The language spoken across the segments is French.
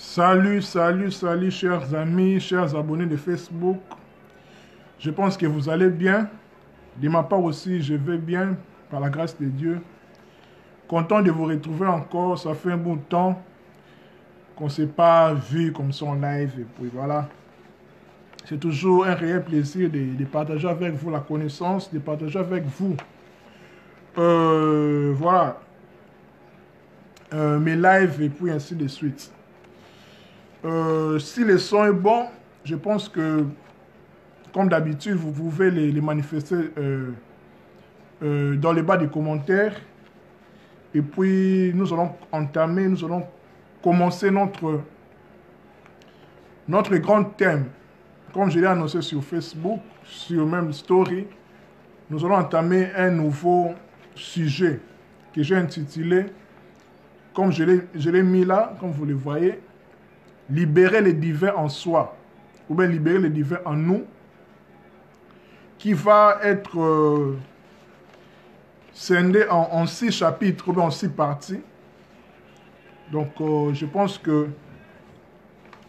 Salut, salut, salut, chers amis, chers abonnés de Facebook. Je pense que vous allez bien. De ma part aussi, je vais bien, par la grâce de Dieu. Content de vous retrouver encore. Ça fait un bon temps qu'on ne s'est pas vu comme ça en live. Et puis voilà. C'est toujours un réel plaisir de partager avec vous la connaissance, de partager avec vous. Voilà. Mes lives et puis ainsi de suite. Si le son est bon, je pense que, comme d'habitude, vous pouvez les manifester dans les bas des commentaires. Et puis, nous allons commencer notre grand thème. Comme je l'ai annoncé sur Facebook, sur même Story, nous allons entamer un nouveau sujet que j'ai intitulé, comme je l'ai mis là, comme vous le voyez, libérer les divins en soi, ou bien libérer les divins en nous, qui va être scindé en 6 chapitres, ou bien en 6 parties. Donc, je pense que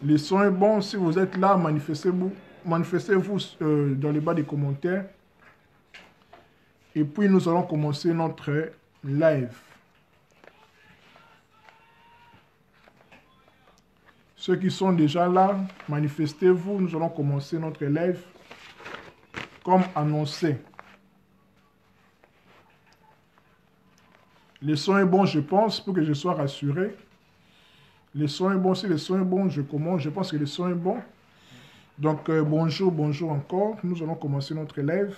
le son est bon. Si vous êtes là, manifestez-vous dans les bas des commentaires. Et puis, nous allons commencer notre live. Ceux qui sont déjà là, manifestez-vous. Nous allons commencer notre live comme annoncé. Le son est bon, je pense, pour que je sois rassuré. Le son est bon. Si le son est bon, je commence. Je pense que le son est bon. Donc, bonjour, bonjour encore. Nous allons commencer notre live.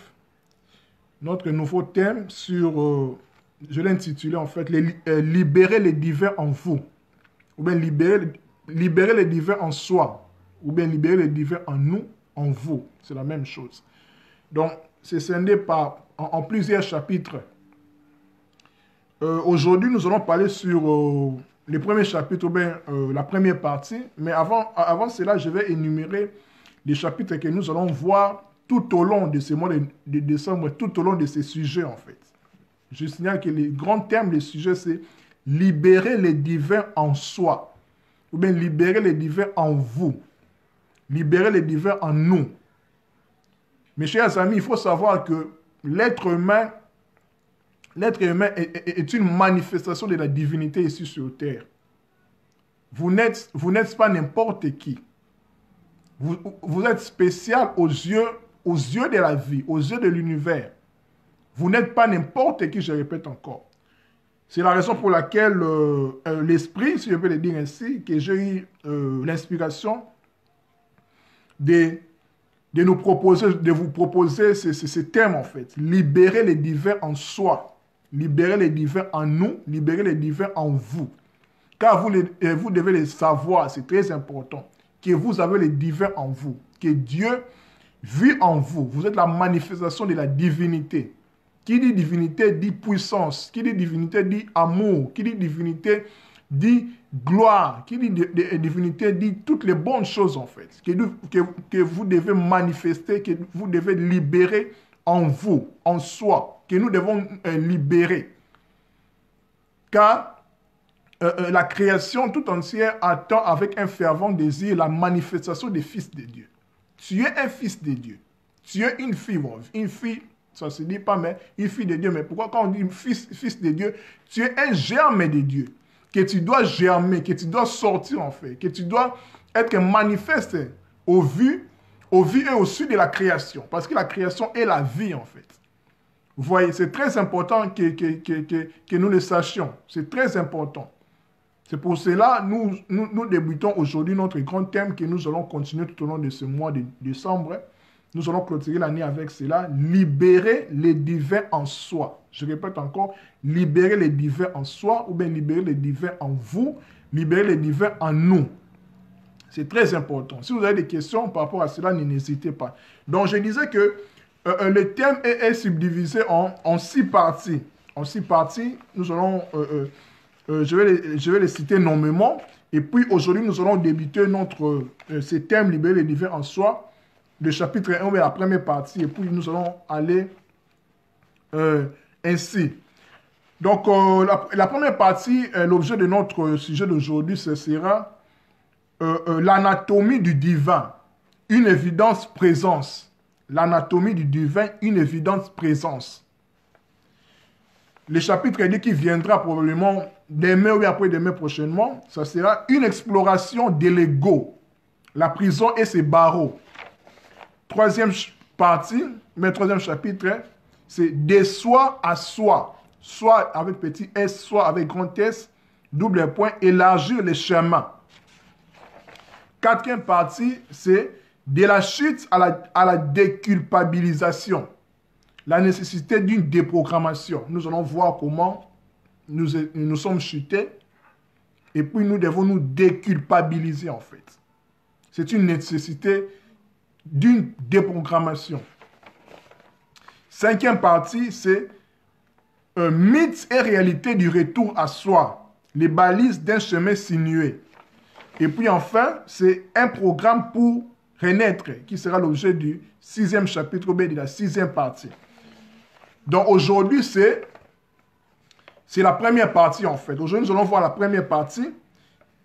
Notre nouveau thème sur, je l'ai intitulé en fait, libérer les divins en vous. Ou bien libérer les divins en soi. Ou bien libérer les divins en nous, en vous. C'est la même chose. Donc, c'est scindé en plusieurs chapitres. Aujourd'hui, nous allons parler sur le premier chapitre, ou bien la première partie. Mais avant cela, je vais énumérer les chapitres que nous allons voir tout au long de ce mois de décembre, tout au long de ces sujets, en fait. Je signale que le grand thème des sujets, c'est libérer les divins en soi, ou bien libérer les divins en vous, libérer les divins en nous. Mes chers amis, il faut savoir que l'être humain est une manifestation de la divinité ici sur terre. Vous n'êtes pas n'importe qui. Vous êtes spécial aux yeux de la vie, aux yeux de l'univers. Vous n'êtes pas n'importe qui, je répète encore. C'est la raison pour laquelle l'esprit, si je peux le dire ainsi, que j'ai eu l'inspiration de vous proposer ce thème en fait. Libérer les divins en soi, libérer les divins en nous, libérer les divins en vous. Car vous devez le savoir, c'est très important, que vous avez les divins en vous, que Dieu vit en vous. Vous êtes la manifestation de la divinité. Qui dit divinité dit puissance. Qui dit divinité dit amour. Qui dit divinité dit gloire. Qui dit divinité dit toutes les bonnes choses en fait. Que vous devez manifester, que vous devez libérer en vous, en soi. Que nous devons libérer. Car la création tout entière attend avec un fervent désir la manifestation des fils de Dieu. Tu es un fils de Dieu. Tu es une fille. Bon, une fille, ça ne se dit pas, mais une fille de Dieu. Mais pourquoi quand on dit fils de Dieu, tu es un germe de Dieu. Que tu dois germer, que tu dois sortir en fait. Que tu dois être manifeste au vu et au su de la création. Parce que la création est la vie en fait. Vous voyez, c'est très important que nous le sachions. C'est très important. C'est pour cela que nous débutons aujourd'hui notre grand thème que nous allons continuer tout au long de ce mois de décembre. Nous allons clôturer l'année avec cela. Libérer les divins en soi. Je répète encore, libérer les divins en soi ou bien libérer les divins en vous, libérer les divins en nous. C'est très important. Si vous avez des questions par rapport à cela, n'hésitez pas. Donc, je disais que le thème est subdivisé en 6 parties. En 6 parties, nous allons... je vais les citer nommément. Et puis aujourd'hui, nous allons débuter ce thème libérer les divins en soi, le chapitre 1, la première partie. Et puis nous allons aller ainsi. Donc la première partie, l'objet de notre sujet d'aujourd'hui, ce sera l'anatomie du divin, une évidence présence. L'anatomie du divin, une évidence présence. Le chapitre dit qui viendra probablement demain ou après-demain prochainement, ça sera une exploration de l'ego, la prison et ses barreaux. Troisième partie, mais troisième chapitre, c'est de soi à soi, soit avec petit s, soit avec grand S, double point, élargir les chemins. Quatrième partie, c'est de la chute à la déculpabilisation. La nécessité d'une déprogrammation. Nous allons voir comment nous sommes chutés et puis nous devons nous déculpabiliser en fait. C'est une nécessité d'une déprogrammation. Cinquième partie, c'est mythe et réalité du retour à soi, les balises d'un chemin sinué. Et puis enfin, c'est un programme pour renaître qui sera l'objet du sixième chapitre B de la sixième partie. Donc aujourd'hui, c'est la première partie en fait. Aujourd'hui, nous allons voir la première partie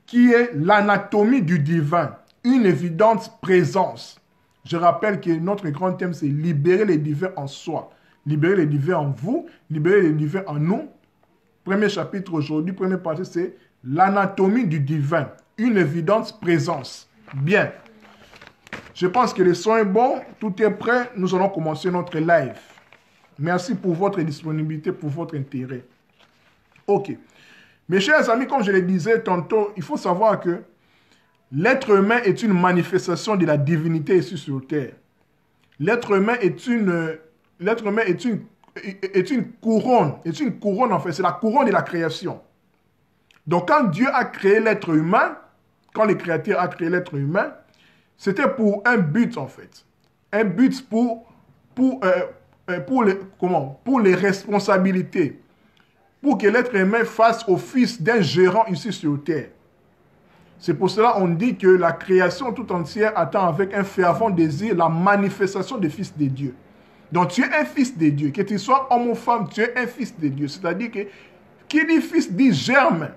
qui est l'anatomie du divin, une évidente présence. Je rappelle que notre grand thème, c'est libérer les divins en soi, libérer les divins en vous, libérer les divins en nous. Premier chapitre aujourd'hui, première partie, c'est l'anatomie du divin, une évidente présence. Bien. Je pense que le son est bon, tout est prêt, nous allons commencer notre live. Merci pour votre disponibilité, pour votre intérêt. Ok. Mes chers amis, comme je le disais tantôt, il faut savoir que l'être humain est une manifestation de la divinité ici sur terre. L'être humain est une couronne. Est une couronne en fait, c'est la couronne de la création. Donc quand Dieu a créé l'être humain, quand le Créateur a créé l'être humain, c'était pour un but en fait. Un but pour les responsabilités. Pour que l'être humain fasse office d'un gérant ici sur terre. C'est pour cela qu'on dit que la création tout entière attend avec un fervent désir la manifestation du Fils de Dieu. Donc tu es un fils de Dieu. Que tu sois homme ou femme, tu es un fils de Dieu. C'est-à-dire que qui dit fils dit germe.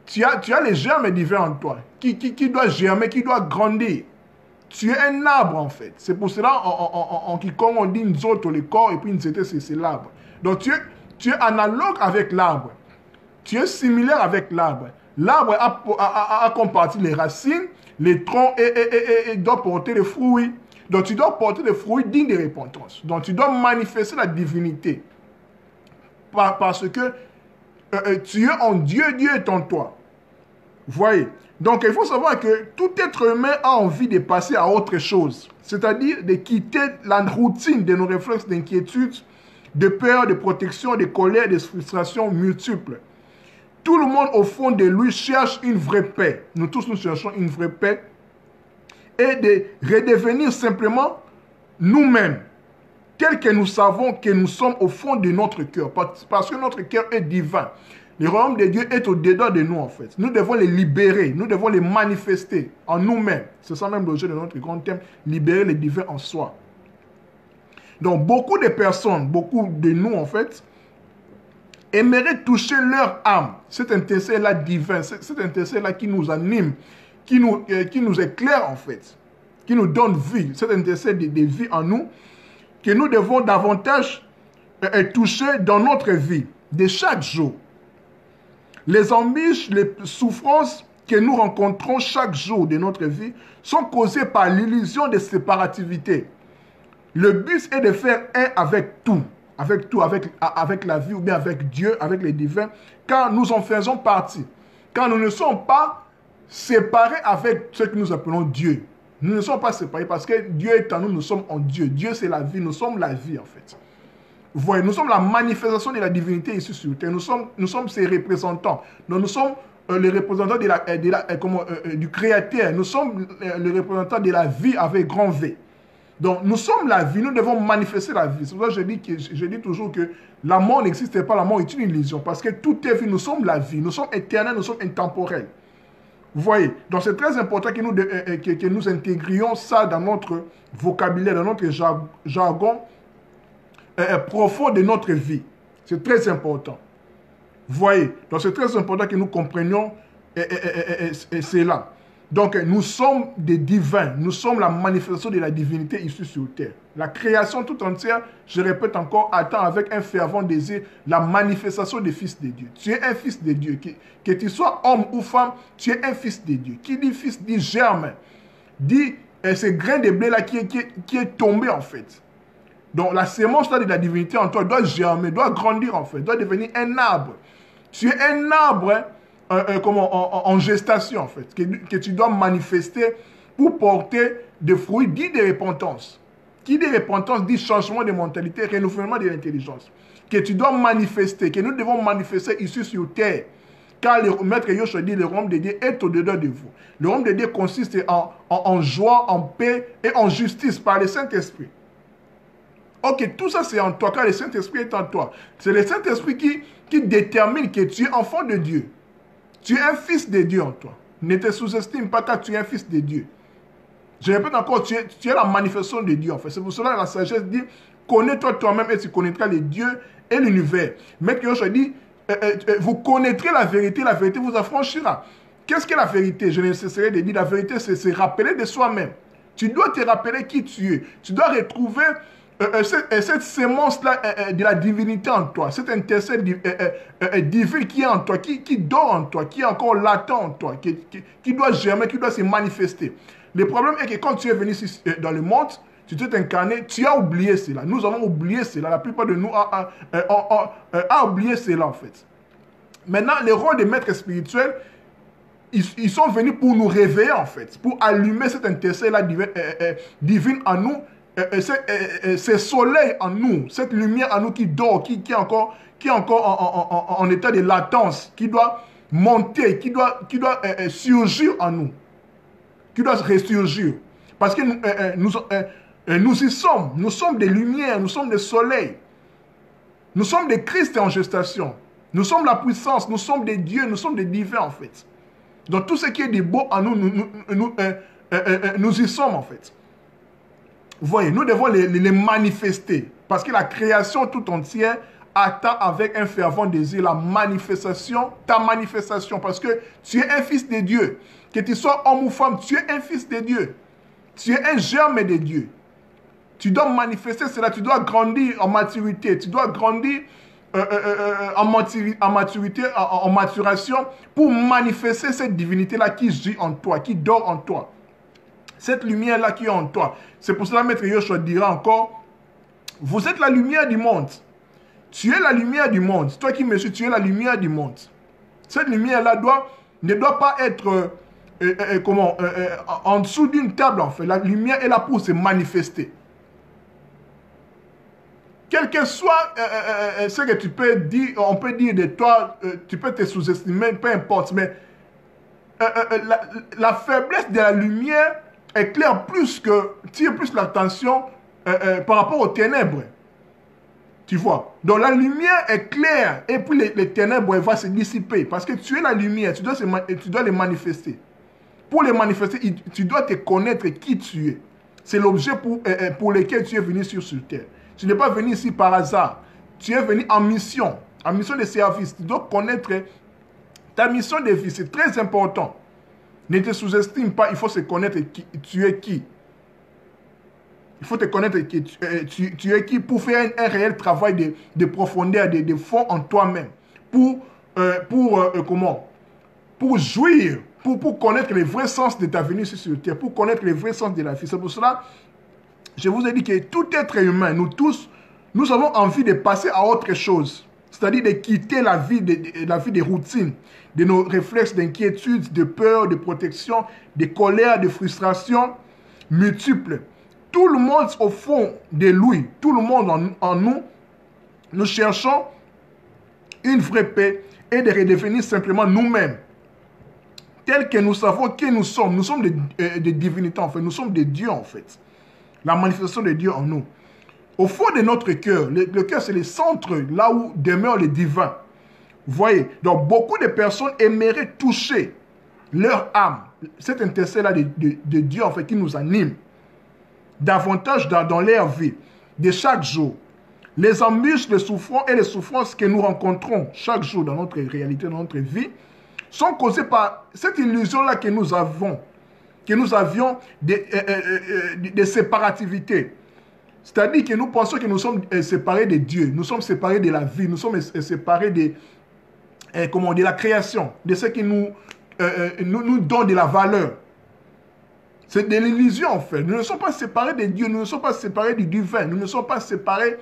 Tu as les germes divins en toi. Qui doit germer, qui doit grandir. Tu es un arbre en fait. C'est pour cela en quiconque on dit nzoto le corps et puis nzete c'est l'arbre. Donc tu es analogue avec l'arbre. Tu es similaire avec l'arbre. L'arbre a comme partie les racines, les troncs et doit porter les fruits. Donc tu dois porter les fruits dignes de repentance. Donc tu dois manifester la divinité. Parce que tu es en Dieu, Dieu est en toi. Vous voyez? Donc il faut savoir que tout être humain a envie de passer à autre chose. C'est-à-dire de quitter la routine de nos réflexes d'inquiétude, de peur, de protection, de colère, de frustration multiples. Tout le monde au fond de lui cherche une vraie paix. Nous tous nous cherchons une vraie paix. Et de redevenir simplement nous-mêmes. Tel que nous savons que nous sommes au fond de notre cœur. Parce que notre cœur est divin. Le royaume de Dieu est au-dedans de nous en fait. Nous devons les libérer. Nous devons les manifester en nous-mêmes. C'est ça même l'objet de notre grand thème. Libérer les divins en soi. Donc beaucoup de personnes, beaucoup de nous en fait, aimeraient toucher leur âme. Cette intensité-là divine, cette intensité-là qui nous anime, qui nous éclaire en fait, qui nous donne vie, cette intensité de vie en nous, que nous devons davantage toucher dans notre vie, de chaque jour. Les embûches, les souffrances que nous rencontrons chaque jour de notre vie sont causées par l'illusion de séparativité. Le but est de faire un avec tout. Avec la vie ou bien avec Dieu, avec les divins, quand nous en faisons partie. Quand nous ne sommes pas séparés avec ce que nous appelons Dieu. Nous ne sommes pas séparés parce que Dieu est en nous, nous sommes en Dieu. Dieu c'est la vie, nous sommes la vie en fait. Vous voyez, nous sommes la manifestation de la divinité ici sur terre. Nous sommes ses représentants. Donc, nous sommes les représentants du Créateur. Nous sommes les représentants de la vie avec grand V. Donc, nous sommes la vie, nous devons manifester la vie. C'est pour ça que je dis toujours que la mort n'existe pas, la mort est une illusion. Parce que tout est vie, nous sommes la vie, nous sommes éternels, nous sommes intemporels. Vous voyez? Donc, c'est très important que nous intégrions ça dans notre vocabulaire, dans notre jargon profond de notre vie. C'est très important. Vous voyez? Donc, c'est très important que nous comprenions cela. Donc, nous sommes des divins. Nous sommes la manifestation de la divinité ici sur terre. La création tout entière, je répète encore, attend avec un fervent désir la manifestation des fils de Dieu. Tu es un fils de Dieu. Que tu sois homme ou femme, tu es un fils de Dieu. Qui dit fils dit germe. Dit ce grain de blé là qui est tombé en fait. Donc, la sémence là de la divinité en toi doit germer, doit grandir en fait, doit devenir un arbre. Tu es un arbre, hein, en gestation en fait, que tu dois manifester pour porter des fruits dits de repentance. Qui dit repentance dit changement de mentalité, renouvellement de l'intelligence. Que tu dois manifester, que nous devons manifester ici sur terre. Car le maître Yoshua dit, le royaume de Dieu est au-dedans de vous. Le royaume de Dieu consiste en joie, en paix et en justice par le Saint-Esprit. Ok, tout ça c'est en toi, car le Saint-Esprit est en toi. C'est le Saint-Esprit qui détermine que tu es enfant de Dieu. Tu es un fils de Dieu en toi. Ne te sous-estime pas car tu es un fils de Dieu. Je répète encore, tu es la manifestation de Dieu en fait. C'est pour cela que la sagesse dit, connais-toi toi-même et tu connaîtras les dieux et l'univers. Maître Yoshua dit, vous connaîtrez la vérité vous affranchira. Qu'est-ce que la vérité? Je ne cesserai de dire, la vérité c'est se rappeler de soi-même. Tu dois te rappeler qui tu es. Tu dois retrouver cette sémence-là de la divinité en toi, cette intercelle divine qui est en toi, qui dort en toi, qui est encore latent en toi, qui doit germer, qui doit se manifester. Le problème est que quand tu es venu ici dans le monde, tu t'es incarné, tu as oublié cela. Nous avons oublié cela. La plupart de nous a oublié cela en fait. Maintenant, les rôles des maîtres spirituels, ils sont venus pour nous réveiller en fait, pour allumer cette intercelle-là divine en nous, ce soleil en nous, cette lumière en nous qui dort, qui est encore en état de latence, qui doit monter, qui doit surgir en nous, qui doit ressurgir. Parce que nous y sommes, nous sommes des lumières, nous sommes des soleils, nous sommes des Christ en gestation, nous sommes la puissance, nous sommes des dieux, nous sommes des divins en fait. Donc tout ce qui est de beau en nous, nous y sommes en fait. Vous voyez, nous devons les manifester. Parce que la création tout entière attend avec un fervent désir la manifestation, ta manifestation. Parce que tu es un fils de Dieu. Que tu sois homme ou femme, tu es un fils de Dieu. Tu es un germe de Dieu. Tu dois manifester cela, tu dois grandir en maturité. Tu dois grandir en maturité, en maturation pour manifester cette divinité-là qui gît en toi, qui dort en toi. Cette lumière-là qui est en toi. C'est pour cela que Maître Yoshua dira encore, vous êtes la lumière du monde. Tu es la lumière du monde. Toi qui me suis, tu es la lumière du monde. Cette lumière-là ne doit pas être en dessous d'une table en fait. La lumière est là pour se manifester. Quel que soit ce que tu peux dire, on peut dire de toi, tu peux te sous-estimer, peu importe, mais la faiblesse de la lumière éclaire tire plus l'attention par rapport aux ténèbres. Tu vois? Donc la lumière est claire et puis les ténèbres vont se dissiper. Parce que tu es la lumière, tu dois les manifester. Pour les manifester, tu dois te connaître qui tu es. C'est l'objet pour lequel tu es venu sur terre. Tu n'es pas venu ici par hasard. Tu es venu en mission de service. Tu dois connaître ta mission de vie. C'est très important. Ne te sous-estime pas, il faut se connaître tu es qui. Il faut te connaître qui tu es qui pour faire un réel travail de profondeur, de fond en toi-même. Pour jouir, pour connaître le vrai sens de ta venue sur terre, pour connaître le vrai sens de la vie. C'est pour cela, je vous ai dit que tout être humain, nous tous, nous avons envie de passer à autre chose. C'est-à-dire de quitter la vie de routine, de nos réflexes d'inquiétude, de peur, de protection, de colère, de frustration multiples. Tout le monde au fond de lui, tout le monde en nous, nous cherchons une vraie paix et de redevenir simplement nous-mêmes. Tel que nous savons qui nous sommes. Nous sommes des divinités en fait, nous sommes des dieux en fait. La manifestation de Dieu en nous. Au fond de notre cœur, le cœur c'est le centre, là où demeure le divin. Vous voyez, donc beaucoup de personnes aimeraient toucher leur âme, cette intercelle-là de Dieu en fait qui nous anime, davantage dans leur vie, de chaque jour. Les embûches, les souffrances que nous rencontrons chaque jour dans notre réalité, dans notre vie, sont causées par cette illusion-là que nous avons que nous avions des séparativités. C'est-à-dire que nous pensons que nous sommes séparés de Dieu, nous sommes séparés de la vie, nous sommes séparés de la création, de ce qui nous donne de la valeur. C'est de l'illusion en fait. Nous ne sommes pas séparés de Dieu, nous ne sommes pas séparés du divin, nous ne sommes pas séparés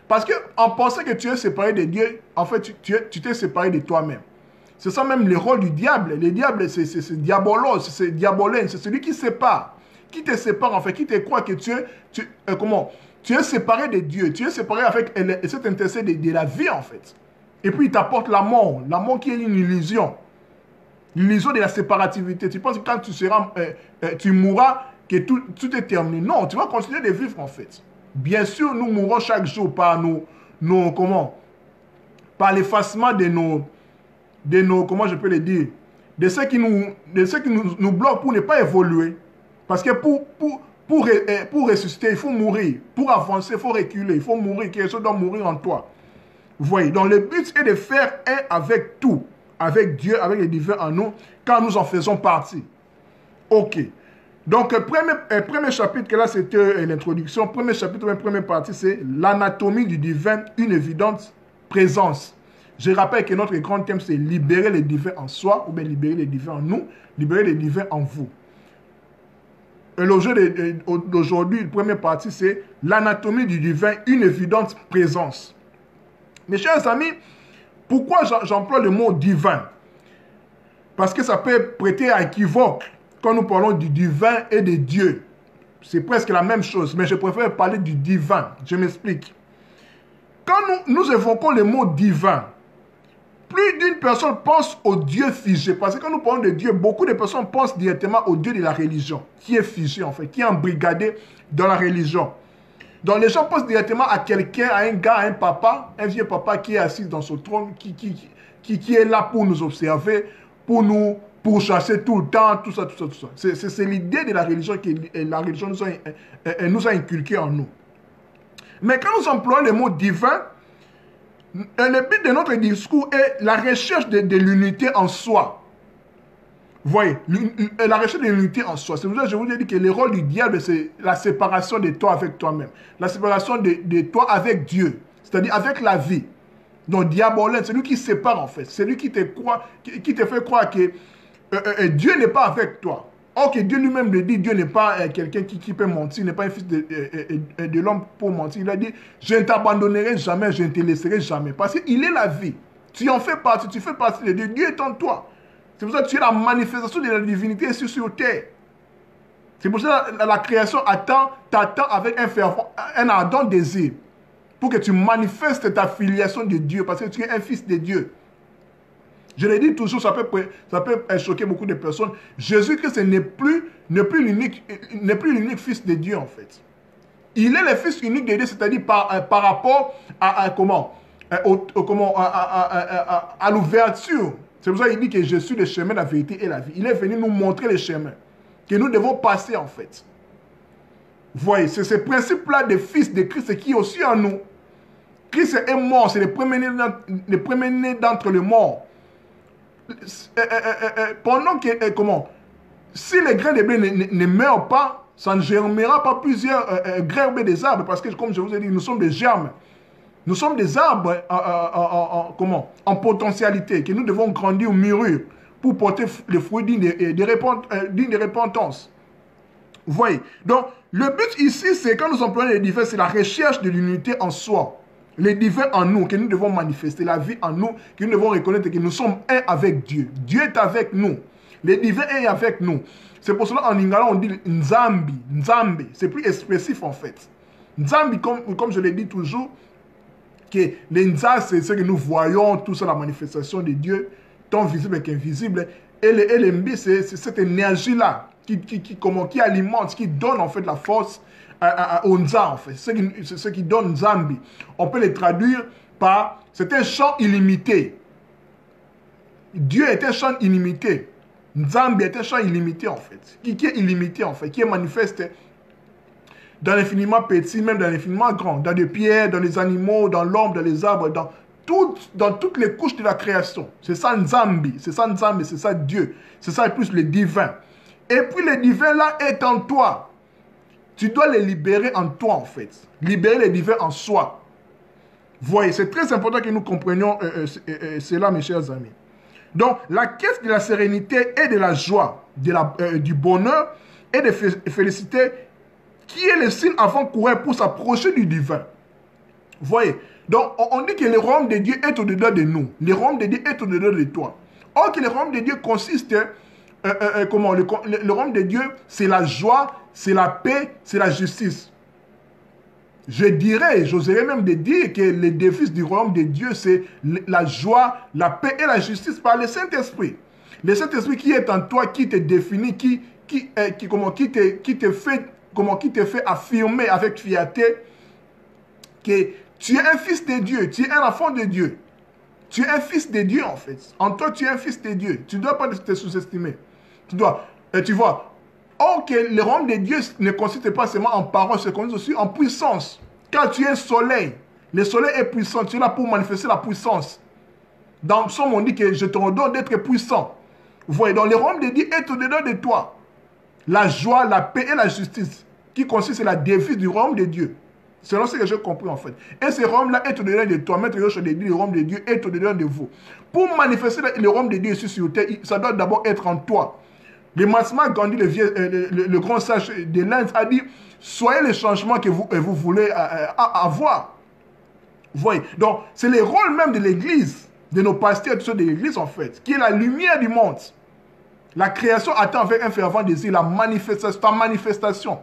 parce qu'en pensant que tu es séparé de Dieu, en fait tu t'es séparé de toi-même. C'est ça même le rôle du diable. Le diable c'est diabolos, c'est diabolène, c'est celui qui sépare. Qui te sépare en fait, qui te croit que tu es séparé de Dieu, tu es séparé avec cette intensité de la vie en fait. Et puis il t'apporte la mort qui est une illusion. L'illusion de la séparativité. Tu penses que quand tu mourras, que tout est terminé. Non, tu vas continuer de vivre en fait. Bien sûr, nous mourrons chaque jour par par l'effacement de nos, comment je peux le dire, de ce qui nous bloque pour ne pas évoluer. Parce que pour ressusciter, il faut mourir. Pour avancer, il faut reculer. Il faut mourir. Quelque chose doit mourir en toi. Vous voyez, donc le but est de faire un avec tout. Avec Dieu, avec le divin en nous, quand nous en faisons partie. Ok. Donc, premier chapitre, que là c'était l'introduction. Premier chapitre, première partie, c'est l'anatomie du divin, une évidente présence. Je rappelle que notre grand thème, c'est libérer le divin en soi, ou bien libérer le divin en nous, libérer le divin en vous. Et l'objet d'aujourd'hui, la première partie, c'est l'anatomie du divin, une évidente présence. Mes chers amis, pourquoi j'emploie le mot divin? Parce que ça peut prêter à équivoque quand nous parlons du divin et de Dieu. C'est presque la même chose, mais je préfère parler du divin. Je m'explique. Quand nous évoquons le mot divin, plus d'une personne pense au Dieu figé. Parce que quand nous parlons de Dieu, beaucoup de personnes pensent directement au Dieu de la religion, qui est figé en fait, qui est embrigadé dans la religion. Donc les gens pensent directement à quelqu'un, à un gars, à un papa, un vieux papa qui est assis dans son trône, qui est là pour nous observer, pour nous pourchasser tout le temps, tout ça. C'est l'idée de la religion que la religion nous a inculqué en nous. Mais quand nous employons le mot divin, le but de notre discours est la recherche de l'unité en soi. Vous voyez, la recherche de l'unité en soi. C'est pour ça que je vous ai dit que le rôle du diable, c'est la séparation de toi avec toi-même. La séparation de toi avec Dieu. C'est-à-dire avec la vie. Donc, diabolène, c'est lui qui sépare en fait. C'est lui qui te fait croire que Dieu n'est pas avec toi. Or que Dieu lui-même le dit, Dieu n'est pas quelqu'un qui peut mentir, n'est pas un fils de l'homme pour mentir. Il a dit, je ne t'abandonnerai jamais, je ne te laisserai jamais. Parce qu'il est la vie. Tu en fais partie, tu fais partie de Dieu. Dieu est en toi. C'est pour ça que tu es la manifestation de la divinité ici sur terre. C'est pour ça que la création t'attend avec un ardent désir. Pour que tu manifestes ta filiation de Dieu. Parce que tu es un fils de Dieu. Je le dis toujours, ça peut choquer beaucoup de personnes. Jésus-Christ n'est plus l'unique fils de Dieu en fait. Il est le fils unique de Dieu, c'est-à-dire par rapport à l'ouverture. C'est pour ça qu'il dit que je suis le chemin, la vérité et la vie. Il est venu nous montrer le chemin que nous devons passer en fait. Vous voyez, c'est ce principe-là de fils de Christ qui est aussi en nous. Christ est mort, c'est le premier-né d'entre les morts. Pendant que, si les grains de blé ne meurent pas, ça ne germera pas plusieurs grains des arbres, parce que comme je vous ai dit, nous sommes des germes. Nous sommes des arbres en potentialité, que nous devons grandir ou mûrir pour porter les fruits dignes de repentance. Vous voyez? Donc, le but ici, c'est quand nous employons les divins, c'est la recherche de l'unité en soi. Les divins en nous, que nous devons manifester, la vie en nous, que nous devons reconnaître que nous sommes un avec Dieu. Dieu est avec nous. Les divins est avec nous. C'est pour cela en lingala on dit Nzambi. Nzambi, c'est plus expressif en fait. Nzambi, comme je l'ai dit toujours, que les Nzas, c'est ce que nous voyons, tout ça, la manifestation de Dieu, tant visible qu'invisible. Et les Mbi, c'est cette énergie-là qui alimente, qui donne en fait la force au Nza en fait. C'est ce qui donne Nzambi. On peut le traduire par, c'est un champ illimité. Dieu est un champ illimité. Nzambi est un champ illimité en fait. Qui est illimité en fait, qui est manifeste dans l'infiniment petit, même dans l'infiniment grand, dans des pierres, dans les animaux, dans l'homme, dans les arbres, dans toutes les couches de la création. C'est ça Nzambi, c'est ça Dieu, c'est ça plus le divin. Et puis le divin là est en toi. Tu dois les libérer en toi en fait. Libérer le divin en soi. Voyez, c'est très important que nous comprenions cela, mes chers amis. Donc, la quête de la sérénité et de la joie, du bonheur et de félicité, qui est le signe avant-coureur pour s'approcher du divin. Voyez, donc on dit que le royaume de Dieu est au-dedans de nous. Le royaume de Dieu est au-dedans de toi. Or que le royaume de Dieu consiste, le royaume de Dieu, c'est la joie, c'est la paix, c'est la justice. Je dirais, j'oserais même de dire que les défis du royaume de Dieu, c'est la joie, la paix et la justice par le Saint-Esprit. Le Saint-Esprit qui est en toi, qui te définit, qui te fait affirmer avec fierté que tu es un fils de Dieu, tu es un enfant de Dieu. Tu es un fils de Dieu en fait. En toi, tu es un fils de Dieu. Tu ne dois pas te sous-estimer. Tu vois, or que le royaume de Dieu ne consiste pas seulement en paroles, c'est consiste aussi en puissance. Car tu es un soleil. Le soleil est puissant. Tu es là pour manifester la puissance. Dans Psaume, on dit que je te redonne d'être puissant. Vous voyez, donc le royaume de Dieu est au-dedans de toi. La joie, la paix et la justice, qui consiste à la devise du royaume de Dieu. Selon ce que j'ai compris en fait. Et ce royaume-là est au-dedans de toi. Maître Yoshua dit, le royaume de Dieu est au-dedans de vous. Pour manifester le royaume de Dieu ici sur terre, ça doit d'abord être en toi. Le Mahatma Gandhi, le grand sage de l'Inde, a dit, soyez le changement que vous voulez avoir. Vous voyez, donc c'est le rôle même de l'Église, de nos pasteurs, de ceux de l'Église en fait, qui est la lumière du monde. La création attend avec un fervent désir ta manifestation.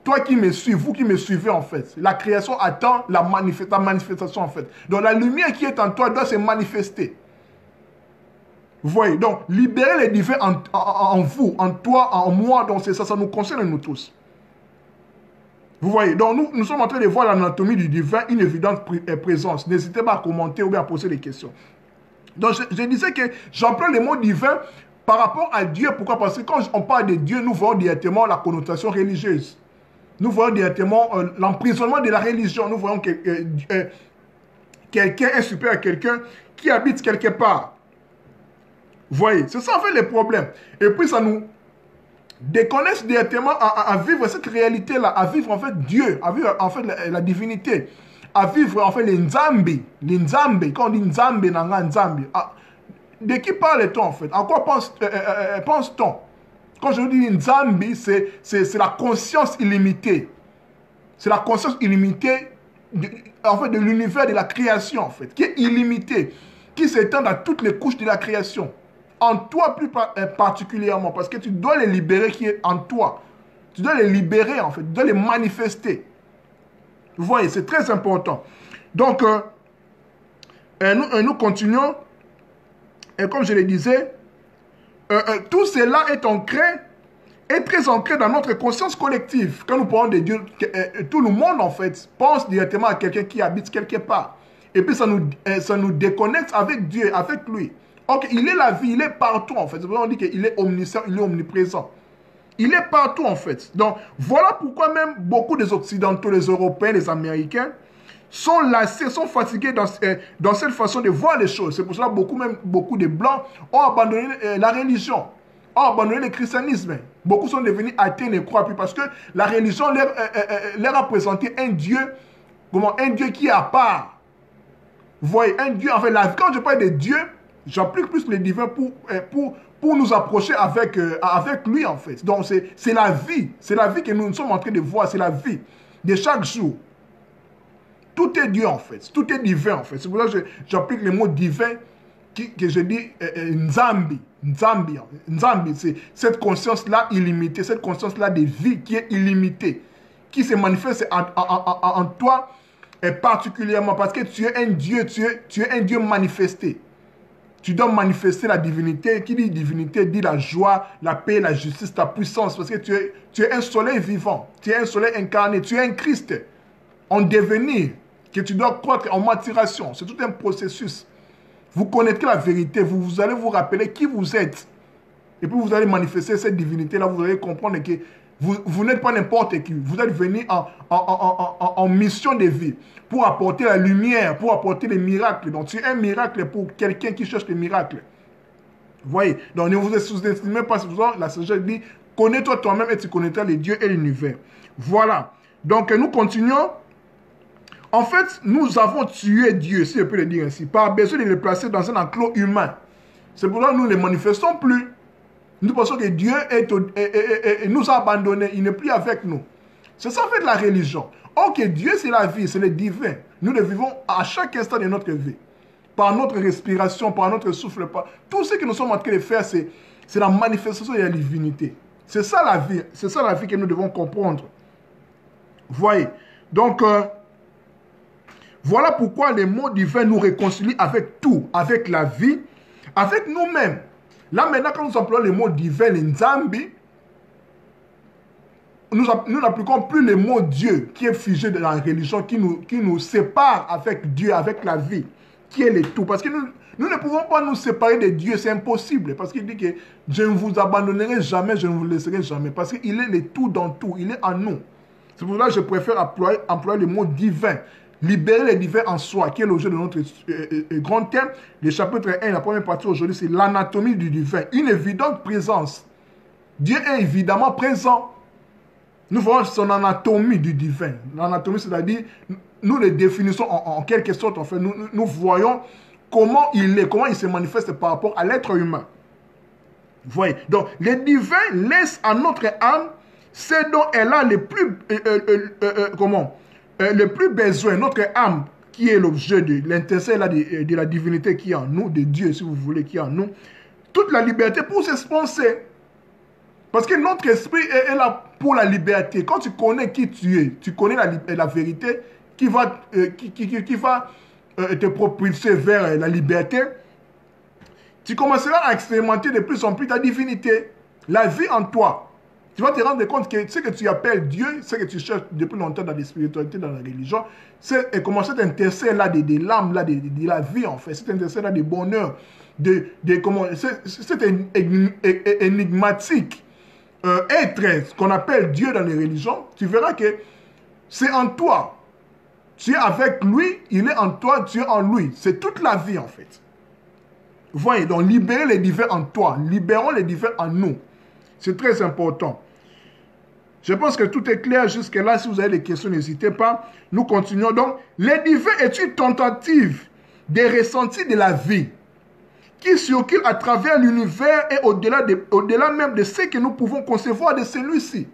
Toi qui me suis, vous qui me suivez en fait, la création attend ta manifestation en fait. Donc la lumière qui est en toi doit se manifester. Vous voyez, donc libérer les divins en vous, en toi, en moi, donc c'est ça, ça nous concerne nous tous. Vous voyez, donc nous sommes en train de voir l'anatomie du divin, une évidente présence. N'hésitez pas à commenter ou bien à poser des questions. Donc je disais que j'emploie le mot divin par rapport à Dieu. Pourquoi? Parce que quand on parle de Dieu, nous voyons directement la connotation religieuse. Nous voyons directement l'emprisonnement de la religion. Nous voyons que quelqu'un est supérieur à quelqu'un qui habite quelque part. Vous voyez, c'est ça en fait le problème. Et puis ça nous déconnecte directement à vivre cette réalité-là, à vivre en fait Dieu, à vivre en fait la divinité, à vivre en fait les Nzambi. Les Nzambi, quand on dit Nzambi, Nzambi, de qui parle-t-on en fait? En quoi pense-t-on? Quand je dis Nzambi, c'est la conscience illimitée. C'est la conscience illimitée en fait, de l'univers de la création en fait, qui est illimitée, qui s'étend à toutes les couches de la création. En toi plus particulièrement, parce que tu dois les libérer qui est en toi. Tu dois les libérer en fait, tu dois les manifester. Vous voyez, c'est très important. Donc, nous continuons. Et comme je le disais, tout cela est très ancré dans notre conscience collective. Quand nous parlons de Dieu, tout le monde en fait pense directement à quelqu'un qui habite quelque part. Et puis ça nous déconnecte avec Dieu, avec lui. Donc, il est la vie, il est partout en fait. C'est pour ça qu'on dit qu'il est omniscient, il est omniprésent. Il est partout en fait. Donc, voilà pourquoi même beaucoup des Occidentaux, les Européens, les Américains, sont lassés, sont fatigués dans cette façon de voir les choses. C'est pour cela que beaucoup de Blancs ont abandonné la religion, ont abandonné le christianisme. Beaucoup sont devenus athées, ne croient plus, parce que la religion leur a présenté un Dieu qui est à part. Vous voyez, un Dieu, en fait, quand je parle de Dieu, j'applique plus le divin pour nous approcher avec lui, en fait. Donc, c'est la vie. C'est la vie que nous sommes en train de voir. C'est la vie de chaque jour. Tout est Dieu, en fait. Tout est divin, en fait. C'est pour ça que j'applique le mot divin que je dis Nzambi. Nzambi. Nzambi, c'est cette conscience-là illimitée, cette conscience-là de vie qui est illimitée, qui se manifeste en toi particulièrement parce que tu es un Dieu, tu es un Dieu manifesté. Tu dois manifester la divinité. Qui dit divinité dit la joie, la paix, la justice, ta puissance. Parce que tu es un soleil vivant. Tu es un soleil incarné. Tu es un Christ en devenir. Que tu dois croître en maturation. C'est tout un processus. Vous connaîtrez la vérité. Vous allez vous rappeler qui vous êtes. Et puis vous allez manifester cette divinité-là. Vous allez comprendre que vous n'êtes pas n'importe qui. Vous êtes venu en mission de vie pour apporter la lumière, pour apporter les miracles. Donc, tu es un miracle pour quelqu'un qui cherche les miracles. Vous voyez? Donc ne vous sous-estimez pas. La sagesse dit, connais-toi toi-même et tu connaîtras les dieux et l'univers. Voilà. Donc nous continuons. En fait, nous avons tué Dieu, si je peux le dire ainsi, par besoin de le placer dans un enclos humain. C'est pourquoi nous ne le manifestons plus. Nous pensons que Dieu nous a abandonnés, il n'est plus avec nous. C'est ça en fait la religion. Or que Dieu c'est la vie, c'est le divin. Nous le vivons à chaque instant de notre vie. Par notre respiration, par notre souffle, par tout ce que nous sommes en train de faire, c'est la manifestation de la divinité. C'est ça la vie que nous devons comprendre. Voyez. Donc, voilà pourquoi les mots divins nous réconcilient avec tout, avec la vie, avec nous-mêmes. Là maintenant, quand nous employons le mot divin, les Nzambi, nous n'appliquons plus le mot Dieu qui est figé dans la religion, qui nous sépare avec Dieu, avec la vie, qui est le tout. Parce que nous ne pouvons pas nous séparer de Dieu, c'est impossible. Parce qu'il dit que je ne vous abandonnerai jamais, je ne vous laisserai jamais. Parce qu'il est le tout dans tout, il est en nous. C'est pour ça que je préfère employer le mot divin. Libérer le divin en soi, qui est l'objet de notre grand thème. Le chapitre 1, la première partie aujourd'hui, c'est l'anatomie du divin. Une évidente présence. Dieu est évidemment présent. Nous voyons son anatomie du divin. L'anatomie, c'est-à-dire, nous le définissons en quelque sorte. En fait, nous voyons comment il se manifeste par rapport à l'être humain. Vous voyez? Donc, le divin laisse à notre âme ce dont elle a le plus besoin, notre âme, qui est l'objet de l'intérêt de la divinité qui est en nous, de Dieu, si vous voulez, qui est en nous, toute la liberté pour s'expanser. Parce que notre esprit est là pour la liberté. Quand tu connais qui tu es, tu connais la vérité qui va te propulser vers la liberté, tu commenceras à expérimenter de plus en plus ta divinité, la vie en toi. Tu vas te rendre compte que ce que tu appelles Dieu, ce que tu cherches depuis longtemps dans la spiritualité, dans la religion, c'est comment cet intercès-là de l'âme, là, de la vie en fait, cet intercès-là de bonheur, c'est énigmatique être, ce qu'on appelle Dieu dans les religions, tu verras que c'est en toi. Tu es avec lui, il est en toi, tu es en lui. C'est toute la vie en fait. Vous voyez, donc libérer les divins en toi, libérons les divins en nous. C'est très important. Je pense que tout est clair jusque-là. Si vous avez des questions, n'hésitez pas. Nous continuons donc. Les divins est une tentative des ressentis de la vie qui circule à travers l'univers et au-delà même de ce que nous pouvons concevoir de celui-ci.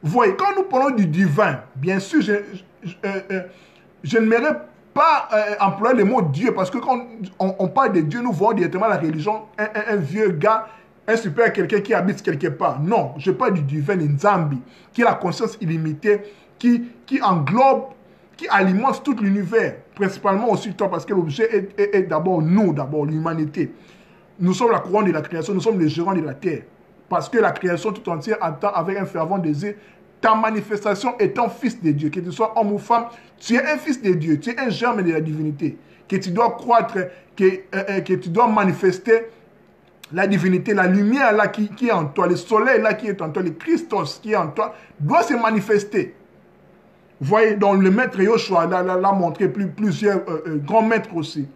Vous voyez, quand nous parlons du divin, bien sûr, je n'aimerais pas employer le mot Dieu, parce que quand on parle de Dieu, nous voyons directement la religion, un vieux gars, un super quelqu'un qui habite quelque part. Non, je parle du divin Nzambi, qui est la conscience illimitée, qui englobe, qui alimente tout l'univers, principalement aussi toi, parce que l'objet est d'abord nous, d'abord l'humanité. Nous sommes la couronne de la création, nous sommes les gérants de la terre. Parce que la création tout entière attend avec un fervent désir ta manifestation étant fils de Dieu. Que tu sois homme ou femme, tu es un fils de Dieu, tu es un germe de la divinité. Que tu dois croître, que tu dois manifester la divinité, la lumière là qui est en toi, le soleil là qui est en toi, le Christos qui est en toi, doit se manifester. Vous voyez, donc le maître Yoshua l'a montré plusieurs grands maîtres aussi.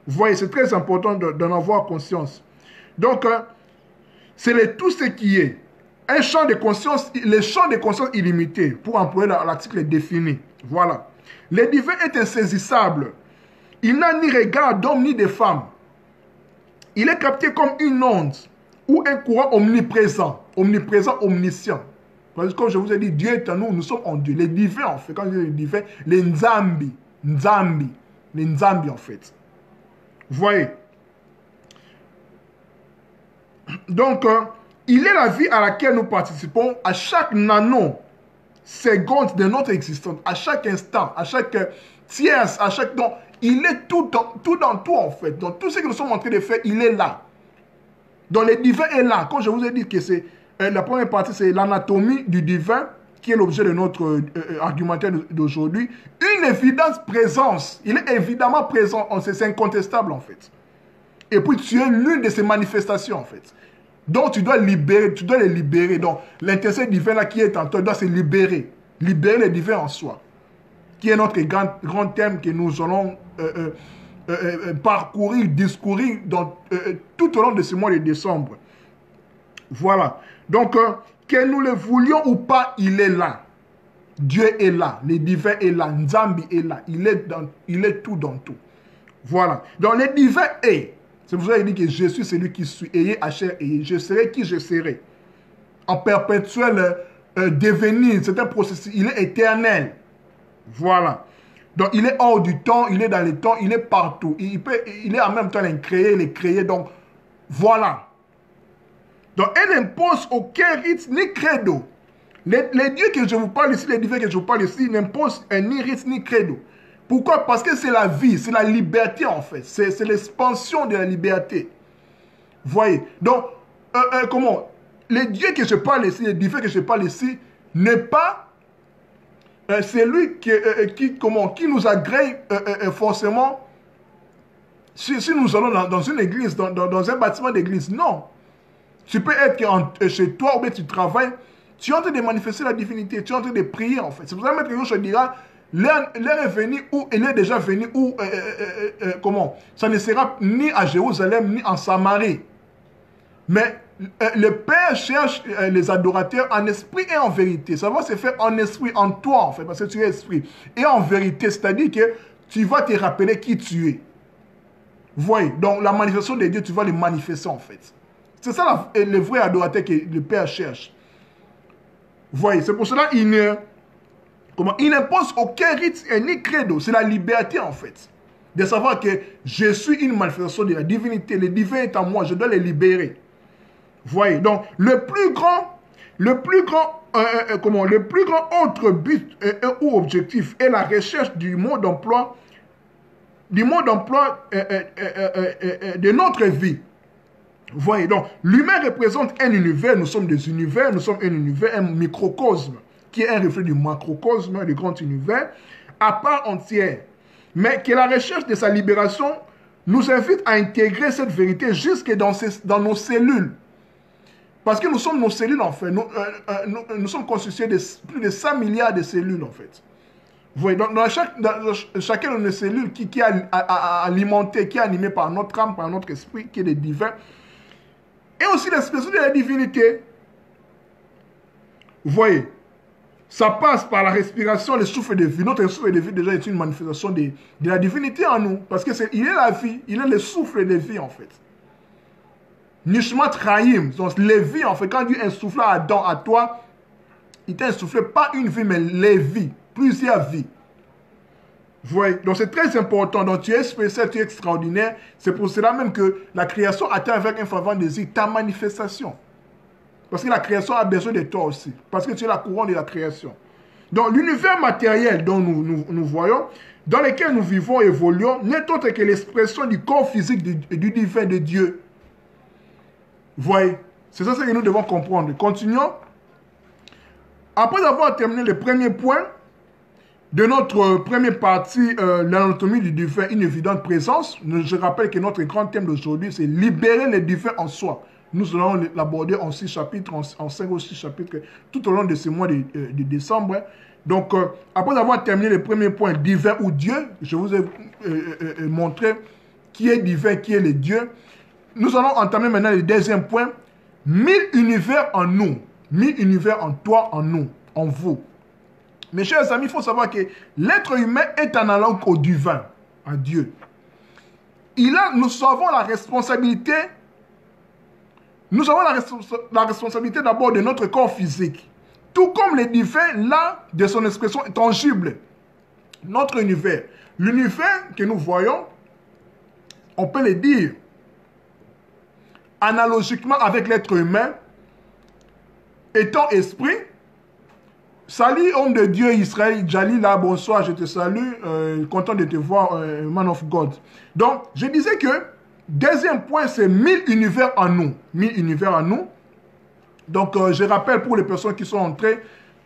Vous voyez, c'est très important d'en avoir conscience. Donc, c'est tout ce qui est. Un champ de conscience, le champ de conscience illimité, pour employer l'article défini. Voilà. Le divin est insaisissable. Il n'a ni regard d'homme ni de femme. Il est capté comme une onde ou un courant omniprésent, omniscient. Parce que comme je vous ai dit, Dieu est en nous, nous sommes en Dieu. Les divins, en fait, quand je dis les divins, les Nzambi en fait. Vous voyez? Donc, il est la vie à laquelle nous participons à chaque nanoseconde de notre existence, à chaque instant, à chaque tierce, à chaque... Donc, il est tout dans tout, en fait. Donc, tout ce que nous sommes en train de faire, il est là. Donc, le divin est là. Quand je vous ai dit que c'est... la première partie, c'est l'anatomie du divin, qui est l'objet de notre argumentaire d'aujourd'hui. Une évidente présence. Il est évidemment présent. C'est incontestable, en fait. Et puis, tu es l'une de ces manifestations, en fait. Donc, tu dois les libérer. Donc, l'intercès divin là qui est en toi doit se libérer. Libérer le divin en soi. Qui est notre grand thème que nous allons parcourir, discourir tout au long de ce mois de décembre. Voilà. Donc, que nous le voulions ou pas, il est là. Dieu est là. Le divin est là. Nzambi est là. Il est tout dans tout. Voilà. Donc, le divin est. C'est pour ça qu'il dit que je suis celui qui suis. Ayez, Hacher, ayez. Je serai qui je serai. En perpétuel devenir. C'est un processus. Il est éternel. Voilà. Donc, il est hors du temps. Il est dans le temps. Il est partout. Il est en même temps l'incréé. Donc, voilà. Donc, elle n'impose aucun rite ni credo. Les dieux que je vous parle ici, les divins que je vous parle ici, n'imposent ni rite ni credo. Pourquoi? Parce que c'est la vie, c'est la liberté en fait. C'est l'expansion de la liberté. Vous voyez? Donc, comment? Les dieux que je parle ici, les divins que je parle ici, n'est pas celui qui nous agrée forcément si nous allons dans une église, dans un bâtiment d'église. Non. Tu peux être chez toi ou bien tu travailles, tu es en train de manifester la divinité, tu es en train de prier en fait. C'est pour ça que Maître Yoshua dira, l'heure est venue où elle est déjà venue, où, comment, ça ne sera ni à Jérusalem ni en Samarie. Mais le Père cherche les adorateurs en esprit et en vérité. Ça va se faire en esprit, en toi en fait, parce que tu es esprit. Et en vérité, c'est-à-dire que tu vas te rappeler qui tu es. Vous voyez, donc la manifestation de Dieu, tu vas les manifester en fait. C'est ça le vrai adorateur que le Père cherche. Vous voyez, c'est pour cela qu'il n'impose aucun rite ni credo. C'est la liberté en fait. De savoir que je suis une manifestation de la divinité. Le divin est en moi, je dois les libérer. Vous voyez, donc le plus grand autre but ou objectif est la recherche du mode d'emploi de notre vie. Vous voyez, donc l'humain représente un univers, nous sommes des univers, nous sommes un univers, un microcosme, qui est un reflet du macrocosme, du grand univers, à part entière. Mais que la recherche de sa libération nous invite à intégrer cette vérité jusque dans nos cellules. Parce que nous sommes nos cellules en fait, nous sommes constitués de plus de 100 milliards de cellules en fait. Vous voyez, donc dans chacune de nos cellules qui est alimentée, qui est animée par notre âme, par notre esprit, qui est le divin, et aussi l'expression de la divinité. Vous voyez, ça passe par la respiration, le souffle de vie. Notre souffle de vie déjà est une manifestation de la divinité en nous. Parce qu'il est la vie, il est le souffle de vie en fait. Nishmat Chaim, donc les vies en fait. Quand Dieu insuffle à Adam, à toi, il t'a insufflé pas une vie, mais les vies, plusieurs vies. Vous voyez, donc c'est très important. Donc tu es spécial, tu es extraordinaire. C'est pour cela même que la création attend avec un fervent désir ta manifestation. Parce que la création a besoin de toi aussi. Parce que tu es la couronne de la création. Donc l'univers matériel dont nous voyons, dans lequel nous vivons et évoluons, n'est autre que l'expression du corps physique du divin de Dieu. Vous voyez, c'est ça que nous devons comprendre. Continuons. Après avoir terminé le premier point de notre première partie, l'anatomie du divin, une évidente présence, je rappelle que notre grand thème d'aujourd'hui, c'est libérer le divin en soi. Nous allons l'aborder en 6 chapitres, en 5 ou 6 chapitres, tout au long de ce mois de décembre. Donc, après avoir terminé le premier point, divin ou Dieu, je vous ai montré qui est divin, qui est le Dieu. Nous allons entamer maintenant le deuxième point, 1000 univers en nous, 1000 univers en toi, en nous, en vous. Mes chers amis, il faut savoir que l'être humain est analogue au divin, à Dieu. Nous avons la responsabilité, la responsabilité d'abord de notre corps physique. Tout comme le divin, là, de son expression tangible. Notre univers. L'univers que nous voyons, on peut le dire, analogiquement avec l'être humain, étant esprit. Salut, homme de Dieu, Israël, Jali, là, bonsoir, je te salue, content de te voir, man of God. Donc, je disais que, deuxième point, c'est 1000 univers en nous. 1000 univers en nous. Donc, je rappelle pour les personnes qui sont entrées,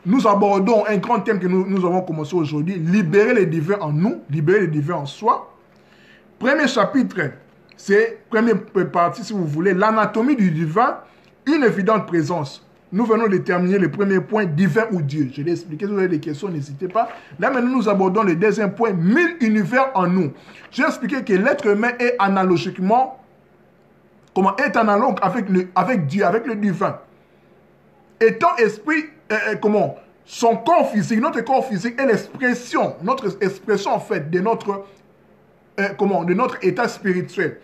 nous abordons un grand thème que nous avons commencé aujourd'hui, libérer les divins en nous, libérer les divins en soi. Premier chapitre, c'est, première partie, si vous voulez, l'anatomie du divin, une évidente présence. nous venons de terminer le premier point, divin ou Dieu. Je l'ai expliqué, si vous avez des questions, n'hésitez pas. Là, maintenant, nous abordons le deuxième point, 1000 univers en nous. J'ai expliqué que l'être humain est analogiquement, est analogue avec Dieu, avec le divin. Étant esprit, son corps physique, notre corps physique est l'expression, notre expression en fait de notre état spirituel.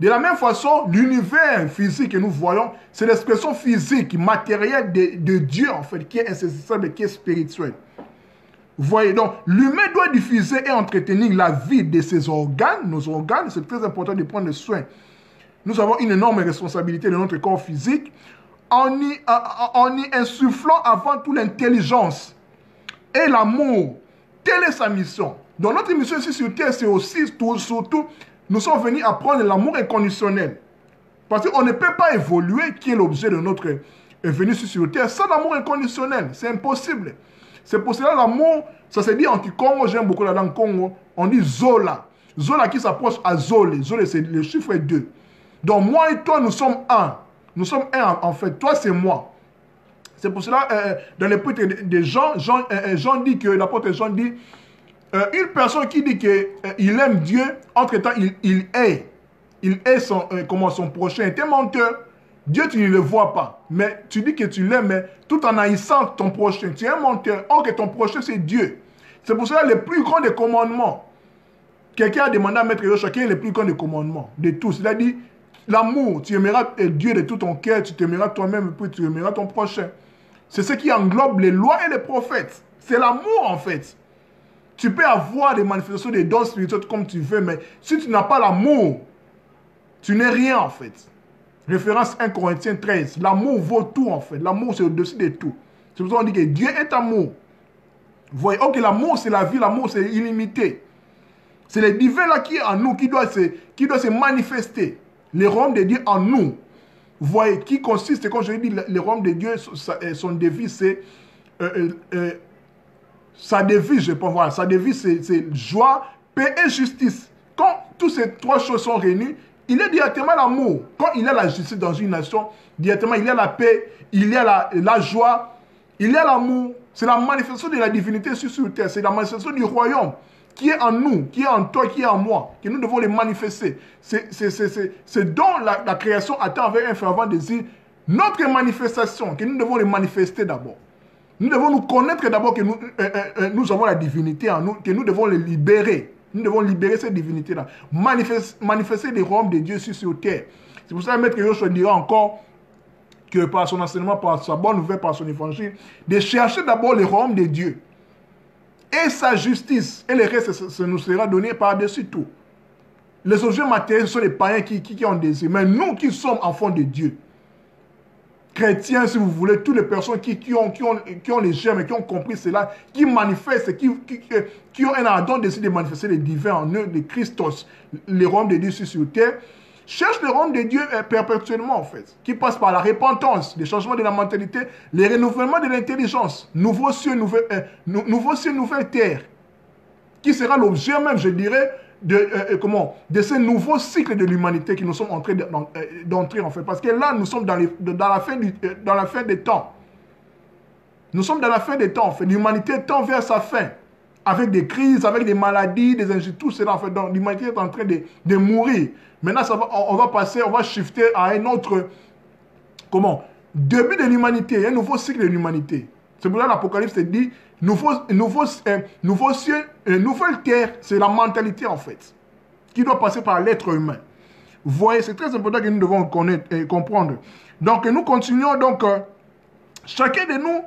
De la même façon, l'univers physique que nous voyons, c'est l'expression physique, matérielle de Dieu, en fait, qui est insaisissable et qui est spirituelle. Vous voyez, donc, l'humain doit diffuser et entretenir la vie de ses organes, nos organes, c'est très important de prendre soin. Nous avons une énorme responsabilité de notre corps physique, en y insufflant avant tout l'intelligence et l'amour. Telle est sa mission. Donc, notre mission ici sur Terre, c'est aussi, surtout, nous sommes venus apprendre l'amour inconditionnel. Parce qu'on ne peut pas évoluer, qui est l'objet de notre venue sur Terre, sans l'amour inconditionnel. C'est impossible. C'est pour cela l'amour, ça se dit anti-Congo, j'aime beaucoup la langue Congo, on dit Zola. Zola qui s'approche à Zolé. Zolé, c'est le chiffre 2. Donc moi et toi, nous sommes un. Nous sommes un en fait. Toi, c'est moi. C'est pour cela, dans l'épître de Jean, dit que, l'apôtre Jean dit, une personne qui dit qu'il aime Dieu, entre-temps, il est son prochain. Tu es menteur. Dieu, tu ne le vois pas. Mais tu dis que tu l'aimes, mais tout en haïssant ton prochain. Tu es un menteur. Or que ton prochain, c'est Dieu. C'est pour cela le plus grand des commandements. Quelqu'un a demandé à Maître Yoshua, quel est le plus grand des commandements de tous. Il a dit, l'amour. Tu aimeras Dieu de tout ton cœur, tu t'aimeras toi-même, et puis tu aimeras ton prochain. C'est ce qui englobe les lois et les prophètes. C'est l'amour, en fait. Tu peux avoir des manifestations des dons spirituels comme tu veux, mais si tu n'as pas l'amour, tu n'es rien, en fait. Référence 1 Corinthiens 13. L'amour vaut tout, en fait. L'amour, c'est au-dessus de tout. C'est pour ça qu'on dit que Dieu est amour. Vous voyez, ok, l'amour, c'est la vie, l'amour, c'est illimité. C'est le divin là qui est en nous, qui doit se manifester. Le royaume de Dieu en nous. Vous voyez, qui consiste, comme je l'ai dit, le royaume de Dieu, son devise, c'est... sa devise, je peux voir, sa devise, c'est joie, paix et justice. Quand toutes ces trois choses sont réunies, il est directement l'amour. Quand il y a la justice dans une nation, directement, il y a la paix, il y a la joie, il y a l'amour. C'est la manifestation de la divinité sur terre. C'est la manifestation du royaume qui est en nous, qui est en toi, qui est en moi, que nous devons les manifester. C'est dont la création attend avec un fervent désir notre manifestation, que nous devons les manifester d'abord. Nous devons nous connaître d'abord que nous avons la divinité en nous, que nous devons les libérer. Nous devons libérer cette divinité-là. Manifester les royaumes de Dieu sur terre. C'est pour ça que Maître Yoshua dira encore que par son enseignement, par sa bonne nouvelle, par son évangile, de chercher d'abord les royaumes de Dieu et sa justice, et le reste, ça nous sera donné par-dessus tout. Les objets matériels, ce sont les païens qui ont désir. Mais nous qui sommes enfants de Dieu, chrétiens, si vous voulez, toutes les personnes qui ont les germes et qui ont compris cela, qui manifestent, qui ont un ardent désir de manifester les divins en eux, les Christos, les royaumes de Dieu sur terre, cherchent le royaume de Dieu perpétuellement, en fait, qui passe par la repentance, le changement de la mentalité, le renouvellement de l'intelligence, nouveaux cieux, nouvelle terre, qui sera l'objet même, je dirais, de ce nouveau cycle de l'humanité que nous sommes en train d'entrer, en fait. Parce que là, nous sommes dans la fin des temps. Nous sommes dans la fin des temps, en fait. L'humanité tend vers sa fin. Avec des crises, avec des maladies, des injustices, tout cela, en fait. Donc, l'humanité est en train de mourir. Maintenant, on va passer, on va shifter à un autre, début de l'humanité, un nouveau cycle de l'humanité. C'est pour ça que l'Apocalypse dit, nouveau ciel, nouvelle terre, c'est la mentalité, en fait, qui doit passer par l'être humain. Vous voyez, c'est très important que nous devons connaître et comprendre. Donc, nous continuons, chacun de nous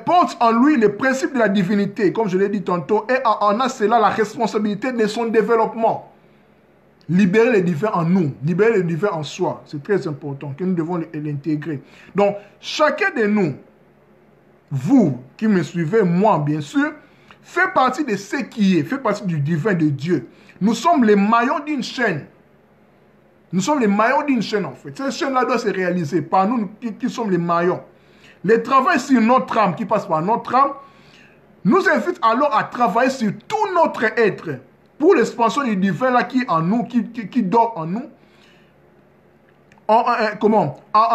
porte en lui le principe de la divinité, comme je l'ai dit tantôt, et en a cela la responsabilité de son développement. Libérer les divins en nous, libérer les divins en soi, c'est très important, que nous devons l'intégrer. Donc, chacun de nous, vous qui me suivez, moi bien sûr, fait partie de ce qui est, fait partie du divin de Dieu. Nous sommes les maillons d'une chaîne. Nous sommes les maillons d'une chaîne, en fait. Cette chaîne-là doit se réaliser par nous qui sommes les maillons. Le travail sur notre âme, qui passe par notre âme, nous invite alors à travailler sur tout notre être pour l'expansion du divin là qui est en nous, qui dort en nous. en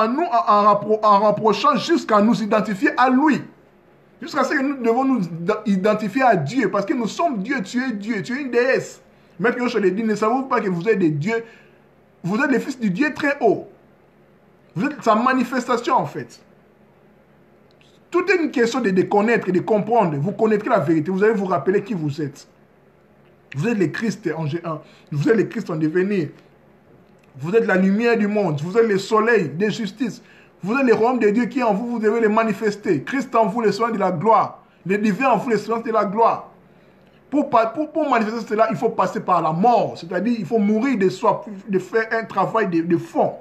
rapprochant jusqu'à nous identifier à lui. Jusqu'à ce que nous devons nous identifier à Dieu. Parce que nous sommes Dieu, tu es une déesse. Maître Yosh le dit, ne savez-vous pas que vous êtes des dieux? Vous êtes les fils du Dieu très haut. Vous êtes sa manifestation en fait. Tout est une question de connaître et de comprendre. Vous connaîtrez la vérité. Vous allez vous rappeler qui vous êtes. Vous êtes le Christ vous êtes le Christ en devenir. Vous êtes la lumière du monde. Vous êtes le soleil de justice. Vous êtes le royaume de Dieu qui est en vous. Vous devez le manifester. Christ en vous, le soleil de la gloire. Le divin en vous, le soleil de la gloire. Pour manifester cela, il faut passer par la mort. C'est-à-dire, il faut mourir de soi, de faire un travail de fond,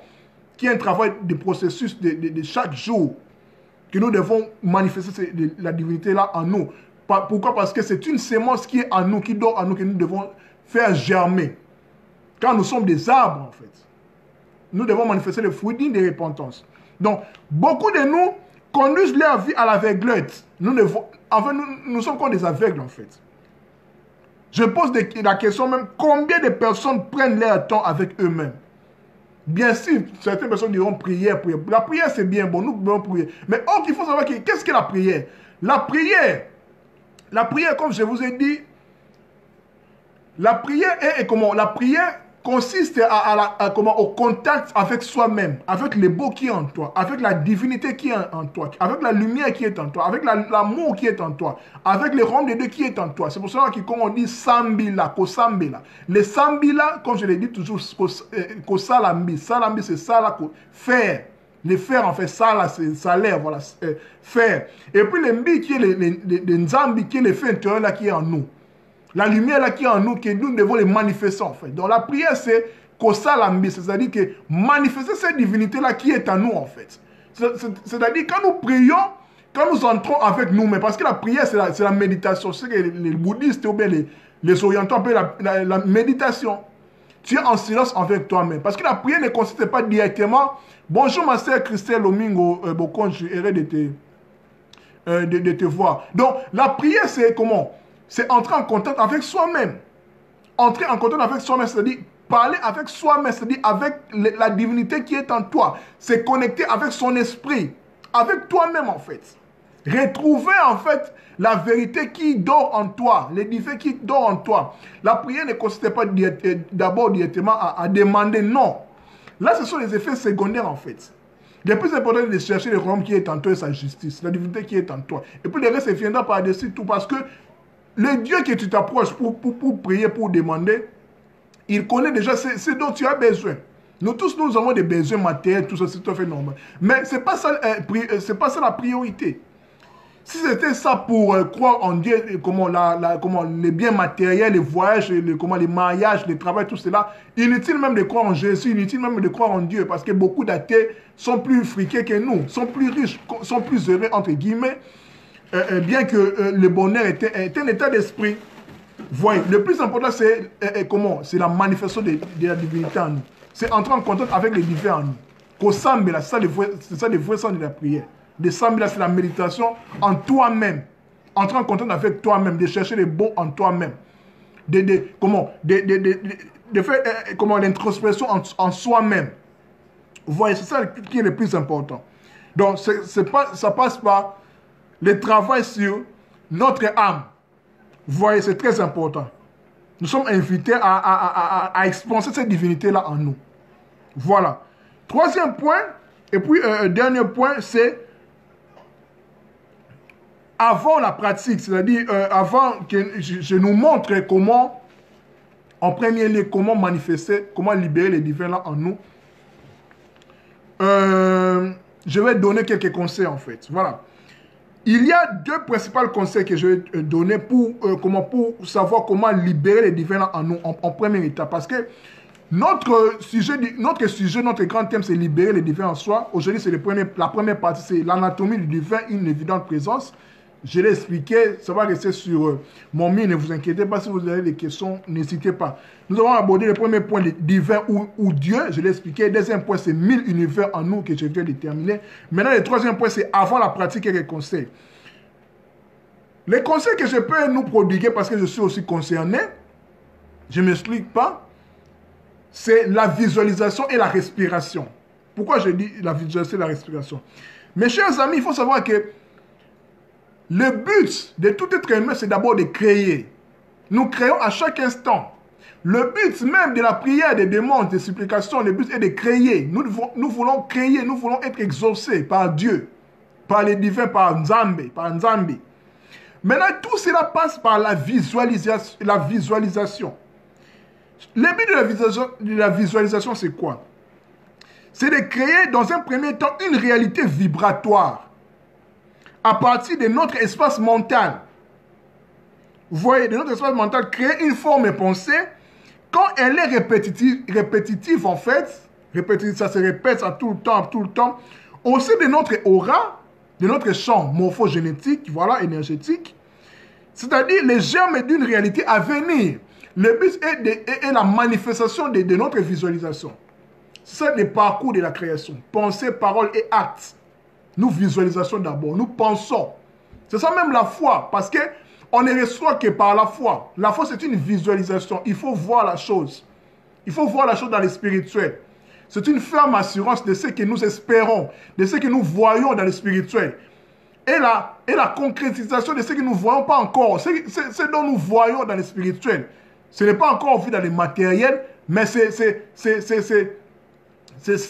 qui est un travail de processus de chaque jour, que nous devons manifester la divinité là en nous. Pourquoi? Parce que c'est une sémence qui est en nous, qui dort en nous, que nous devons faire germer. Quand nous sommes des arbres, en fait, nous devons manifester le fruit digne de repentance. Donc, beaucoup de nous conduisent leur vie à l'aveuglette. Nous sommes comme des aveugles, en fait. Je pose la question même, combien de personnes prennent leur temps avec eux-mêmes? Bien sûr, certaines personnes diront prière. La prière, c'est bien bon, nous devons prier. Mais or, il faut savoir qu'est-ce que la prière? La prière, comme je vous ai dit, la prière est comment? La prière consiste au contact avec soi-même, avec le beau qui est en toi, avec la divinité qui est en toi, avec la lumière qui est en toi, avec l'amour qui est en toi, avec le royaume de Dieu qui est en toi. C'est pour cela qu'on dit sambila, kosambila. Le sambila, comme je l'ai dit toujours, kosalambi. Salambi, c'est ça là, faire. Le faire, en fait, ça là, c'est salaire, voilà, faire. Et puis le mbi qui est le nzambi, qui est le fait intérieur là, qui est en nous. La lumière là qui est en nous, que nous devons les manifester en fait. Donc la prière c'est kosalambi, c'est-à-dire que manifester cette divinité là qui est en nous en fait. C'est-à-dire quand nous prions, quand nous entrons avec nous, mais parce que la prière c'est la méditation. C'est que les bouddhistes ou bien les orientaux appellent la méditation. Tu es en silence avec toi-même. Parce que la prière ne consiste pas directement. Bonjour ma sœur Christelle Lomingo Bocon, je suis heureux de te voir. Donc la prière c'est comment? C'est entrer en contact avec soi-même. Entrer en contact avec soi-même, c'est-à-dire parler avec soi-même, c'est-à-dire avec la divinité qui est en toi. C'est connecter avec son esprit, avec toi-même en fait. Retrouver en fait la vérité qui dort en toi, le divin qui dort en toi. La prière ne consiste pas d'abord directement à demander, non. Là, ce sont les effets secondaires en fait. Le plus important est de chercher le royaume qui est en toi et sa justice, la divinité qui est en toi. Et puis le reste viendra par-dessus tout parce que le Dieu que tu t'approches pour prier, pour demander, il connaît déjà ce dont tu as besoin. Nous tous, nous avons des besoins matériels, tout ça, c'est tout à fait normal. Mais ce n'est pas ça la priorité. Si c'était ça pour croire en Dieu, comment les biens matériels, les voyages, les mariages, le travail, tout cela, inutile même de croire en Jésus, inutile même de croire en Dieu, parce que beaucoup d'athées sont plus friqués que nous, sont plus riches, sont plus heureux, entre guillemets, bien que le bonheur est un état d'esprit. Voyez, le plus important, c'est c'est la manifestation de la divinité en nous. C'est entrer en contact avec le divin en nous. Kosambela, c'est ça le vrai sens de la prière. De sambela, c'est la méditation en toi-même. Entrer en contact avec toi-même, de chercher le bon en toi-même. De faire l'introspection en soi-même. Voyez, c'est ça qui est le plus important. Donc, ça passe par le travail sur notre âme. Vous voyez, c'est très important. Nous sommes invités à expanser cette divinité-là en nous. Voilà. Troisième point, et puis dernier point, c'est avant la pratique, c'est-à-dire avant que je nous montre comment, en premier lieu, comment manifester, comment libérer les divins là en nous. Je vais donner quelques conseils en fait. Voilà. Il y a deux principaux conseils que je vais donner pour savoir comment libérer les divins là en nous en première étape. Parce que notre sujet, notre grand thème, c'est libérer les divins en soi. Aujourd'hui, c'est la première partie, c'est l'anatomie du divin, une évidente présence. Je l'ai expliqué, ça va rester sur mon mail, ne vous inquiétez pas. Si vous avez des questions, n'hésitez pas. Nous avons abordé le premier point, le divin ou Dieu, je l'ai expliqué. Le deuxième point, c'est 1000 univers en nous que je viens de terminer. Maintenant, le troisième point, c'est avant la pratique et les conseils. Les conseils que je peux nous prodiguer, parce que je suis aussi concerné, je ne m'explique pas, c'est la visualisation et la respiration. Pourquoi je dis la visualisation et la respiration? Mes chers amis, il faut savoir que le but de tout être humain, c'est d'abord de créer. Nous créons à chaque instant. Le but même de la prière, des demandes, des supplications, le but est de créer. Nous voulons créer, nous voulons être exaucés par Dieu, par les divins, par Nzambe, Maintenant, tout cela passe par la visualisation. Le but de la visualisation, c'est quoi? C'est de créer dans un premier temps une réalité vibratoire à partir de notre espace mental. Vous voyez, de notre espace mental, créer une forme pensée. Quand elle est répétitive en fait, ça se répète à tout le temps, au sein de notre aura, de notre champ morphogénétique, voilà, énergétique, c'est-à-dire les germes d'une réalité à venir. Le but est la manifestation de notre visualisation. C'est le parcours de la création. Pensée, parole et acte. Nous visualisons d'abord, nous pensons. C'est ça même la foi, parce que on ne reçoit que par la foi. La foi, c'est une visualisation. Il faut voir la chose. Il faut voir la chose dans le spirituel. C'est une ferme assurance de ce que nous espérons, de ce que nous voyons dans le spirituel. Et la concrétisation de ce que nous ne voyons pas encore, ce dont nous voyons dans le spirituel. Ce n'est pas encore vu dans le matériel, mais c'est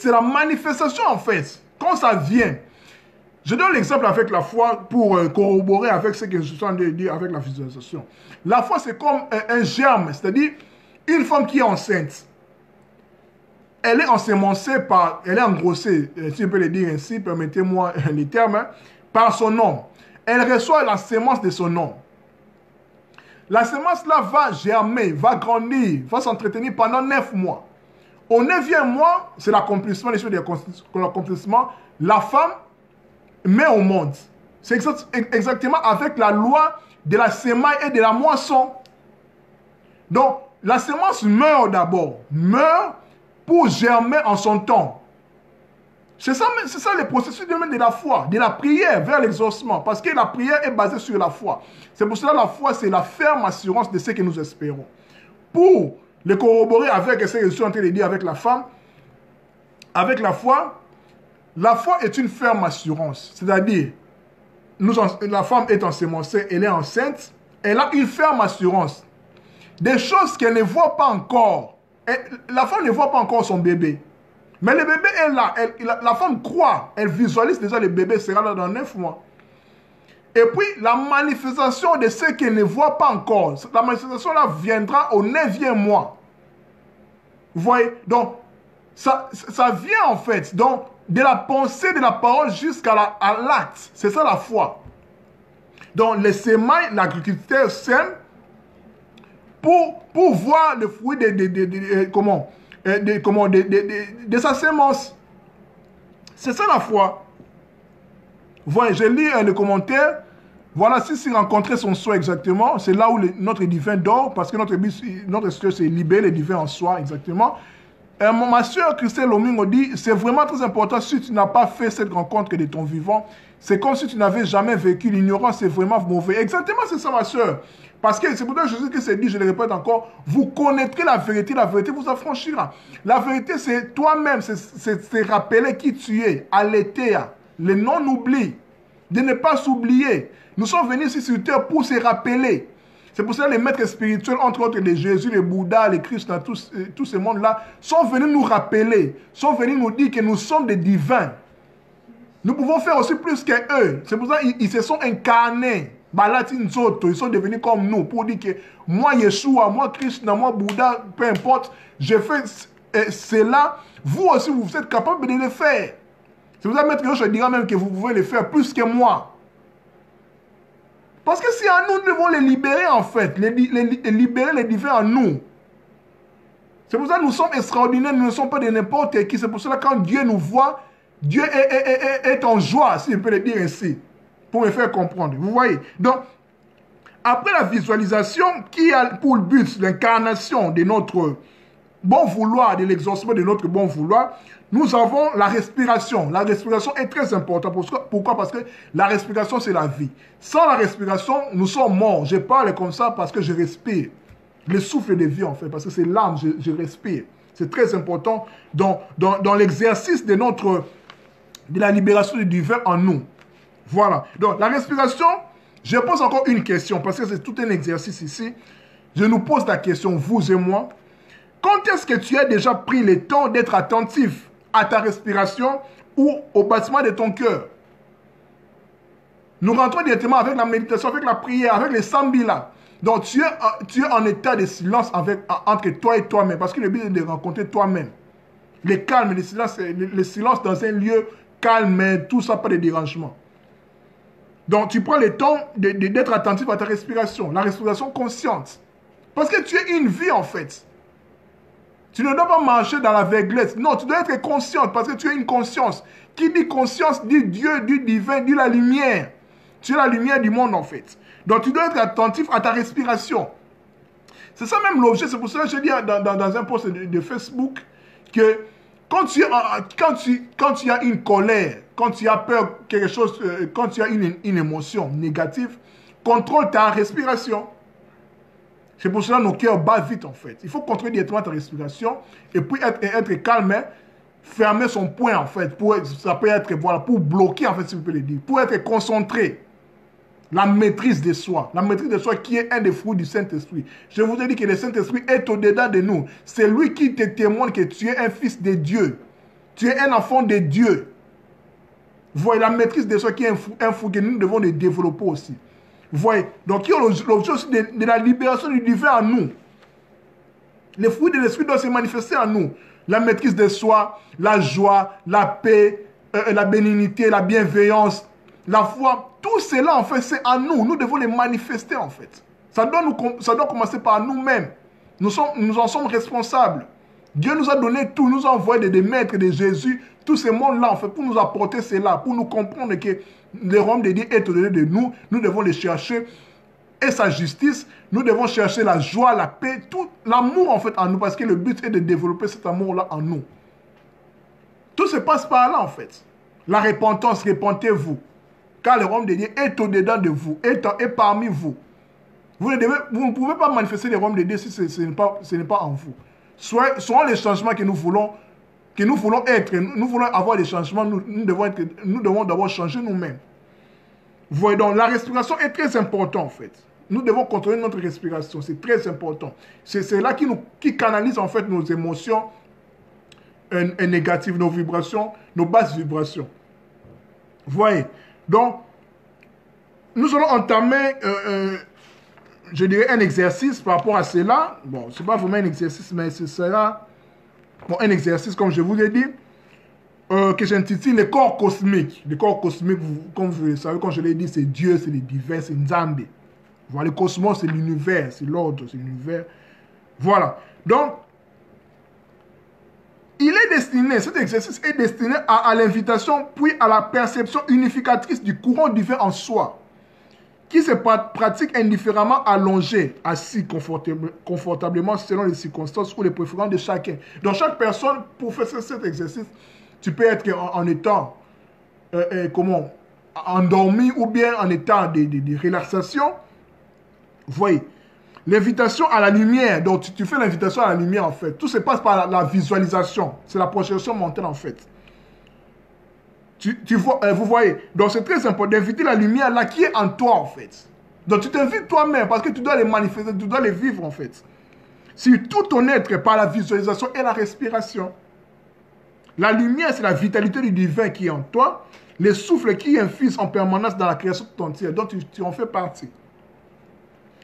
la manifestation en fait. Quand ça vient, je donne l'exemple avec la foi pour corroborer avec ce que je suis en train de dire avec la visualisation. La foi, c'est comme un germe, c'est-à-dire une femme qui est enceinte. Elle est ensemencée elle est engrossée, si je peux le dire ainsi, permettez-moi les termes, hein, par son homme. Elle reçoit la sémence de son homme. La sémence là va germer, va grandir, va s'entretenir pendant 9 mois. Au 9e mois, c'est l'accomplissement, les choses de l'accomplissement, la femme met au monde. C'est exactement avec la loi de la semaille et de la moisson. Donc, la semence meurt d'abord, meurt pour germer en son temps. C'est ça le processus de la foi, de la prière vers l'exaucement, parce que la prière est basée sur la foi. C'est pour cela que la foi, c'est la ferme assurance de ce que nous espérons. Pour le corroborer avec ce que je suis en train de dire avec la femme, avec la foi est une ferme assurance. C'est-à-dire, la femme est ensemencée, elle est enceinte, elle a une ferme assurance. Des choses qu'elle ne voit pas encore. La femme ne voit pas encore son bébé. Mais le bébé est là. La femme croit. Elle visualise déjà le bébé sera là dans 9 mois. Et puis, la manifestation de ce qu'elle ne voit pas encore, la manifestation là viendra au 9e mois. Vous voyez? Donc, ça vient en fait. Donc, de la pensée, de la parole jusqu'à l'acte. C'est ça la foi. Donc, les semailles, l'agriculteur sème pour voir le fruit de sa sémence. C'est ça la foi. Voilà, je lis le commentaire. Voilà, si rencontrer son soi exactement, c'est là où notre divin dort, parce que notre Seigneur c'est libérer le divin en soi, exactement. Ma soeur Christelle Lomingo dit, c'est vraiment très important si tu n'as pas fait cette rencontre de ton vivant. C'est comme si tu n'avais jamais vécu. L'ignorance, c'est vraiment mauvais. Exactement, c'est ça, ma soeur. Parce que c'est pour ça que Jésus qui s'est dit, je le répète encore, vous connaîtrez la vérité vous affranchira. La vérité, c'est toi-même, c'est rappeler qui tu es, aletheia, le non-oubli, de ne pas s'oublier. Nous sommes venus ici sur terre pour se rappeler. C'est pour ça que les maîtres spirituels, entre autres les Jésus, les Bouddhas, les Christ, tous ces mondes-là, sont venus nous rappeler, sont venus nous dire que nous sommes des divins. Nous pouvons faire aussi plus qu'eux. C'est pour ça qu'ils se sont incarnés. Ils sont devenus comme nous pour dire que moi, Yeshua, moi, Krishna, moi, Bouddha, peu importe, je fais cela. Vous aussi, vous êtes capable de le faire. C'est pour ça que je dirais même que vous pouvez le faire plus que moi. Parce que si à nous, nous devons les libérer en fait, libérer les divins en nous. C'est pour ça que nous sommes extraordinaires, nous ne sommes pas de n'importe qui. C'est pour cela que quand Dieu nous voit, Dieu est en joie, si je peux le dire ainsi, pour me faire comprendre. Vous voyez? Donc, après la visualisation, qui a pour but l'incarnation de notre bon vouloir, de l'exaucement de notre bon vouloir, nous avons la respiration. La respiration est très importante. Pourquoi? Parce que la respiration, c'est la vie. Sans la respiration, nous sommes morts. Je parle comme ça parce que je respire. Le souffle de vie, en fait, parce que c'est l'âme, je respire. C'est très important dans l'exercice de la libération du divin en nous. Voilà. Donc, la respiration, je pose encore une question, parce que c'est tout un exercice ici. Je nous pose la question, vous et moi. Quand est-ce que tu as déjà pris le temps d'être attentif à ta respiration ou au battement de ton cœur? Nous rentrons directement avec la méditation, avec la prière, avec les sambila. Donc, tu es en état de silence entre toi et toi-même, parce que le but est de rencontrer toi-même. Le calme, le silence dans un lieu calme, tout ça, pas de dérangement. Donc, tu prends le temps d'être attentif à ta respiration, la respiration consciente. Parce que tu es une vie, en fait. Tu ne dois pas marcher dans l'aveuglesse. Non, tu dois être consciente, parce que tu as une conscience. Qui dit conscience, dit Dieu, dit divin, dit la lumière. Tu es la lumière du monde, en fait. Donc, tu dois être attentif à ta respiration. C'est ça même l'objet. C'est pour ça que je dis dans un post de Facebook que quand tu as une colère, quand tu as peur, quelque chose, quand tu as une émotion négative, contrôle ta respiration. C'est pour cela que nos cœurs battent vite, en fait. Il faut contrôler directement ta respiration et puis être calme, hein, fermer son poing, en fait. Ça peut être, voilà, pour bloquer, en fait, si vous pouvez le dire. Pour être concentré. La maîtrise de soi. La maîtrise de soi qui est un des fruits du Saint-Esprit. Je vous ai dit que le Saint-Esprit est au-dedans de nous. C'est lui qui te témoigne que tu es un fils de Dieu. Tu es un enfant de Dieu. Voyez, la maîtrise de soi qui est un fruit que nous devons le développer aussi. Voyez, donc il y a l'objet aussi de la libération du divin en nous. Les fruits de l'Esprit doivent se manifester en nous. La maîtrise de soi, la joie, la paix, la bénignité, la bienveillance, la foi. Tout cela, en fait, c'est en nous. Nous devons les manifester, en fait. Ça doit commencer par nous-mêmes. Nous en sommes responsables. Dieu nous a donné tout. Nous a envoyé des maîtres de Jésus. Tous ces mondes-là, en fait, pour nous apporter cela, pour nous comprendre que le royaume de Dieu est au-delà de nous. Nous devons les chercher. Et sa justice, nous devons chercher la joie, la paix, tout l'amour, en fait, en nous. Parce que le but est de développer cet amour-là en nous. Tout se passe par là, en fait. La repentance, repentez-vous. Car le royaume de Dieu est au-dedans de vous, est parmi vous. Vous ne pouvez pas manifester le royaume de Dieu si ce n'est pas en vous. Soyons les changements que nous voulons être. Nous voulons avoir des changements, nous devons d'abord changer nous-mêmes. Vous voyez donc, la respiration est très importante en fait. Nous devons contrôler notre respiration, c'est très important. C'est là qui canalise en fait nos émotions négatives, nos vibrations, nos basses vibrations. Vous voyez. Donc, nous allons entamer, je dirais, un exercice par rapport à cela. Bon, ce n'est pas vraiment un exercice, mais ce sera un exercice, comme je vous l'ai dit, que j'intitule le corps cosmique. Le corps cosmique, comme vous le savez, comme je l'ai dit, c'est Dieu, c'est le divin, c'est Nzambe. Voilà, le cosmos, c'est l'univers, c'est l'ordre, c'est l'univers. Voilà. Donc, cet exercice est destiné à l'invitation, puis à la perception unificatrice du courant divin en soi, qui se pratique indifféremment allongé, assis confortablement selon les circonstances ou les préférences de chacun. Donc, chaque personne, pour faire cet exercice, tu peux être en étant endormi ou bien en état de relaxation. Vous voyez. L'invitation à la lumière, donc tu fais l'invitation à la lumière en fait. Tout se passe par la visualisation. C'est la projection mentale en fait. Vous voyez, donc c'est très important d'inviter la lumière là qui est en toi en fait. Donc tu t'invites toi-même parce que tu dois les manifester, tu dois les vivre en fait. Sur tout ton être par la visualisation et la respiration. La lumière c'est la vitalité du divin qui est en toi. Les souffles qui infusent en permanence dans la création tout entière. Donc tu en fais partie.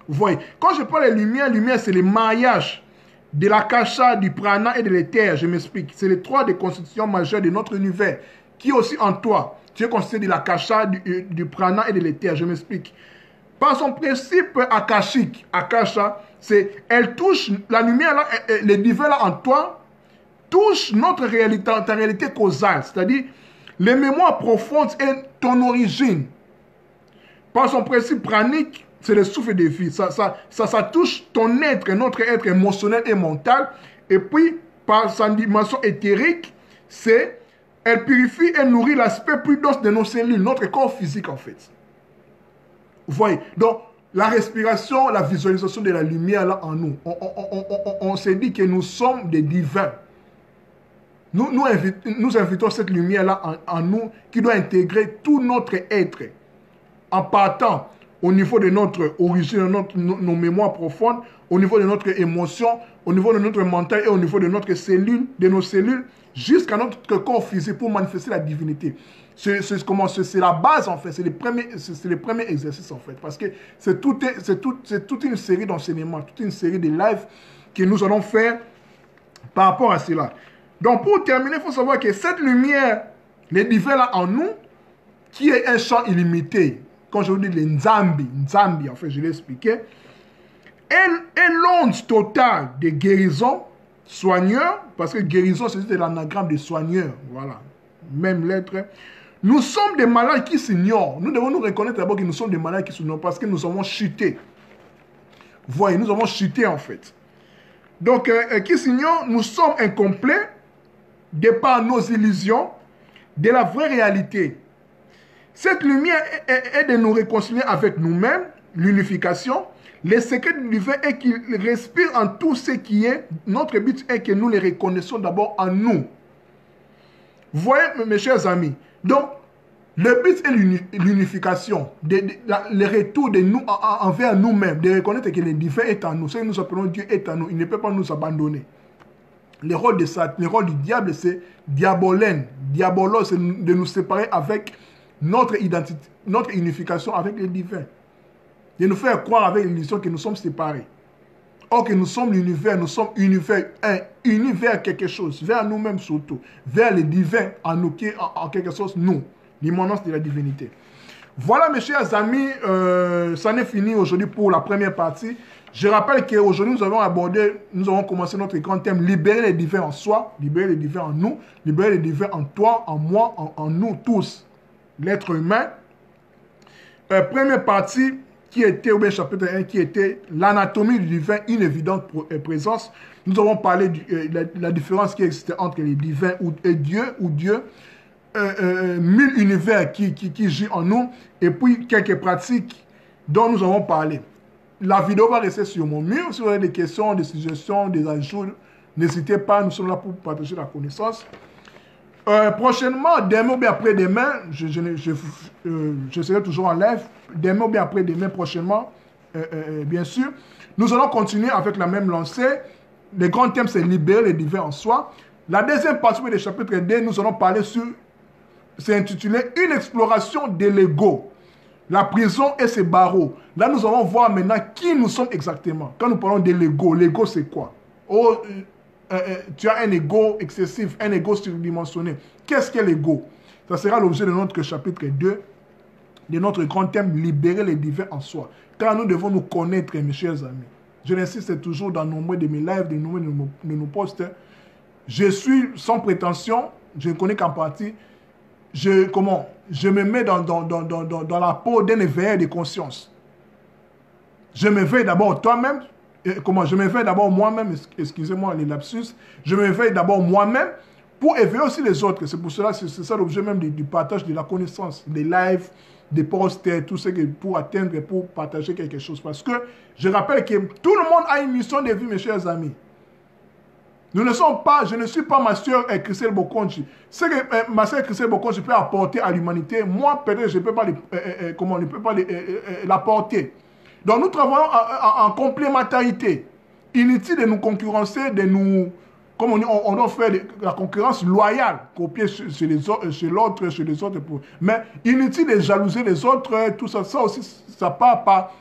Vous voyez, quand je parle de lumière, c'est le mariage de l'akasha, du prana et de l'éther. Je m'explique. C'est les trois des constitutions majeures de notre univers qui est aussi en toi. Tu es constitué de l'akasha, du prana et de l'éther. Je m'explique. Par son principe akashique, akasha, elle touche la lumière, là, le divin là en toi, touche notre réalité, ta réalité causale. C'est-à-dire, les mémoires profondes et ton origine. Par son principe pranique, c'est le souffle de vie. Ça touche ton être, notre être émotionnel et mental. Et puis, par sa dimension éthérique, elle purifie et nourrit l'aspect plus dense de nos cellules, notre corps physique en fait. Vous voyez. Donc, la respiration, la visualisation de la lumière là en nous. On s'est dit que nous sommes des divins. Nous invitons cette lumière-là en nous qui doit intégrer tout notre être. En partant au niveau de notre origine, nos mémoires profondes, au niveau de notre émotion, au niveau de notre mental et au niveau de notre cellule, de nos cellules, jusqu'à notre corps physique pour manifester la divinité. C'est la base en fait, c'est le premier exercice en fait, parce que c'est toute une série d'enseignements, toute une série de lives que nous allons faire par rapport à cela. Donc pour terminer, il faut savoir que cette lumière, les divins là en nous, qui est un champ illimité, quand je vous dis les Nzambi en fait, je l'ai expliqué, est l'onde totale de guérison, soigneur, parce que guérison c'est l'anagramme de soigneur, voilà, même lettre. Nous sommes des malades qui s'ignorent. Nous devons nous reconnaître d'abord que nous sommes des malades qui s'ignorent parce que nous avons chuté. Vous voyez, nous avons chuté en fait. Donc, qui s'ignorent, nous sommes incomplets de par nos illusions de la vraie réalité. Cette lumière est de nous réconcilier avec nous-mêmes, l'unification. Le secret du divin est qu'il respire en tout ce qui est. Notre but est que nous les reconnaissons d'abord en nous. Vous voyez, mes chers amis, donc, le but est l'unification, le retour de nous envers nous-mêmes, de reconnaître que le divin est en nous. Ce que nous appelons Dieu est en nous, il ne peut pas nous abandonner. Le rôle du diable, c'est diabolène. Diabolos, c'est de nous séparer avec notre identité, notre unification avec le divin. De nous faire croire avec l'illusion que nous sommes séparés. Or que nous sommes l'univers, nous sommes univers vers quelque chose, vers nous-mêmes surtout, vers le divin en nous, qui est en quelque chose nous, l'immanence de la divinité. Voilà mes chers amis, ça n'est fini aujourd'hui pour la première partie. Je rappelle qu'aujourd'hui nous avons commencé notre grand thème, libérer les divins en soi, libérer les divins en nous, libérer les divins en toi, en moi, en nous tous, l'être humain. Première partie, qui était, ou bien chapitre 1, qui était l'anatomie du divin, une évidente présence. Nous avons parlé de la différence qui existait entre les divins et Dieu, ou Dieu, 1000 univers qui gît en nous, et puis quelques pratiques dont nous avons parlé. La vidéo va rester sur mon mur. Si vous avez des questions, des suggestions, des ajouts, n'hésitez pas, nous sommes là pour partager la connaissance. Prochainement, demain ou bien après-demain, je serai toujours en live. Demain ou bien après-demain, prochainement, bien sûr. Nous allons continuer avec la même lancée. Le grand thème, c'est libérer les divins en soi. La deuxième partie du chapitre 2, nous allons parler sur, c'est intitulé Une exploration de l'ego. La prison et ses barreaux. Là, nous allons voir maintenant qui nous sommes exactement. Quand nous parlons de l'ego c'est quoi? Tu as un ego excessif, un ego surdimensionné. Qu'est-ce qu'est l'ego? Ça sera l'objet de notre chapitre 2, de notre grand thème, libérer les divins en soi. Car nous devons nous connaître, mes chers amis. Je l'insiste toujours dans nombre de mes lives, de nombre de nos posts. Je suis sans prétention, je ne connais qu'en partie. Je me mets dans la peau d'un éveilleur de conscience. Je m'éveille d'abord toi-même. Je m'éveille d'abord moi-même, excusez-moi les lapsus. Je m'éveille d'abord moi-même pour éveiller aussi les autres. C'est pour cela, c'est ça l'objet même du partage de la connaissance, des lives, des posts, tout ce que pour atteindre et pour partager quelque chose. Parce que je rappelle que tout le monde a une mission de vie, mes chers amis. Je ne suis pas ma soeur Christelle Bokonji. Ce que ma soeur Christelle Bokonji peut apporter à l'humanité, moi, peut-être, je ne peux pas l'apporter. Donc, nous travaillons en complémentarité. Inutile de nous concurrencer, comme on doit faire la concurrence loyale, copier chez l'autre, chez les autres. Mais inutile de jalouser les autres, tout ça, ça aussi, ça part par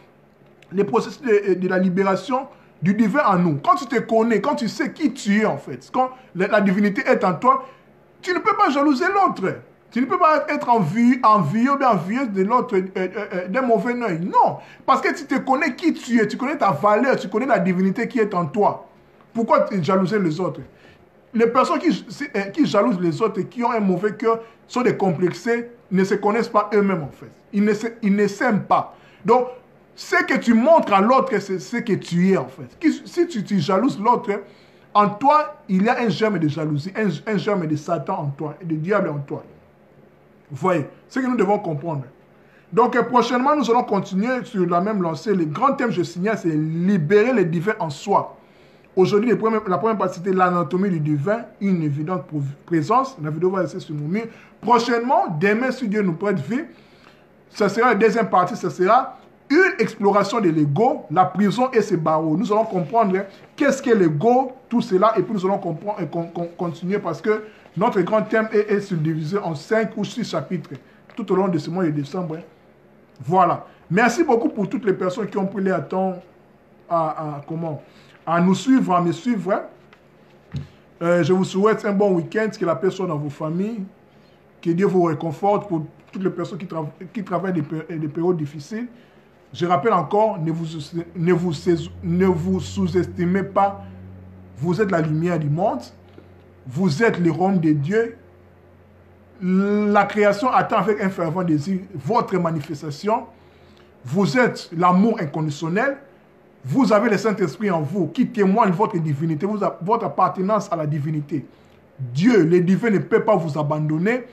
les processus de la libération du divin en nous. Quand tu te connais, quand tu sais qui tu es en fait, quand la divinité est en toi, tu ne peux pas jalouser l'autre. Tu ne peux pas être envieux ou bien envieuse de l'autre d'un mauvais œil. Non, parce que tu te connais qui tu es, tu connais ta valeur, tu connais la divinité qui est en toi. Pourquoi jalouser les autres? Les personnes qui jalousent les autres et qui ont un mauvais cœur sont décomplexés, ne se connaissent pas eux-mêmes en fait. Ils ne s'aiment pas. Donc, ce que tu montres à l'autre, c'est ce que tu es en fait. Si tu jalouses l'autre, en toi, il y a un germe de jalousie, un germe de Satan en toi, de diable en toi. Vous voyez, ce que nous devons comprendre. Donc, prochainement, nous allons continuer sur la même lancée. Le grand thème que je signale, c'est libérer le divin en soi. Aujourd'hui, la première partie, c'était l'anatomie du divin, une évidente présence. La vidéo va rester sur mon mur. Prochainement, demain, si Dieu nous prête vie, ce sera la deuxième partie, ce sera une exploration de l'ego, la prison et ses barreaux. Nous allons comprendre qu'est-ce qu'est l'ego, tout cela, et puis nous allons comprendre et continuer parce que notre grand thème est subdivisé en 5 ou 6 chapitres tout au long de ce mois de décembre. Voilà. Merci beaucoup pour toutes les personnes qui ont pris leur temps à nous suivre, à me suivre. Je vous souhaite un bon week-end, que la paix soit dans vos familles, que Dieu vous réconforte pour toutes les personnes qui travaillent des périodes difficiles. Je rappelle encore, ne vous sous-estimez pas. Vous êtes la lumière du monde. Vous êtes le royaume de Dieu. La création attend avec un fervent désir votre manifestation. Vous êtes l'amour inconditionnel. Vous avez le Saint-Esprit en vous qui témoigne votre divinité, votre appartenance à la divinité. Dieu, le divin, ne peut pas vous abandonner.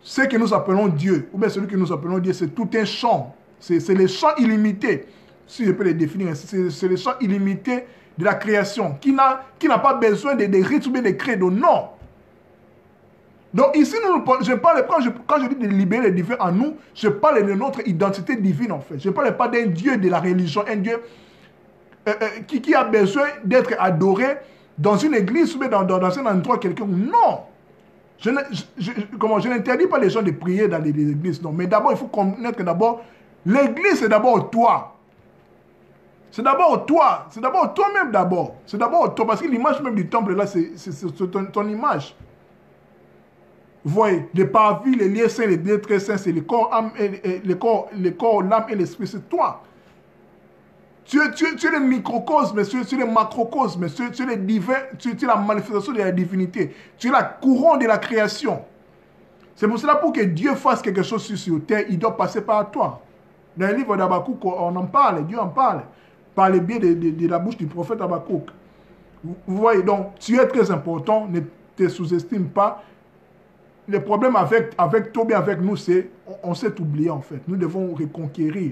Ce que nous appelons Dieu, ou bien celui que nous appelons Dieu, c'est tout un champ. C'est le champ illimité, si je peux le définir. C'est le champ illimité de la création, qui n'a pas besoin de rites ou bien de credos, non. Donc ici, quand je dis de libérer le divin en nous, je parle de notre identité divine en fait. Je ne parle pas d'un Dieu de la religion, un Dieu qui a besoin d'être adoré dans une église ou dans un endroit quelconque. Non. Je n'interdis pas les gens de prier dans les églises, non. Mais d'abord, il faut connaître que d'abord, l'église, c'est d'abord toi. C'est d'abord toi. C'est d'abord toi-même d'abord. C'est d'abord toi. Parce que l'image même du temple, là, c'est ton image. Vous voyez, les parvis, les lieux saints, les lieux très saints, c'est le corps, l'âme et l'esprit, c'est toi. Tu es le microcosme, tu es le macrocosme, tu es le divin, tu es la manifestation de la divinité. Tu es la couronne de la création. C'est pour cela, pour que Dieu fasse quelque chose sur terre, il doit passer par toi. Dans le livre d'Habakkuk, on en parle, Dieu en parle, par le biais de la bouche du prophète Habakkuk. Vous voyez, donc, tu es très important, ne te sous-estime pas. Le problème avec toi, bien avec nous, c'est on s'est oublié en fait. Nous devons reconquérir,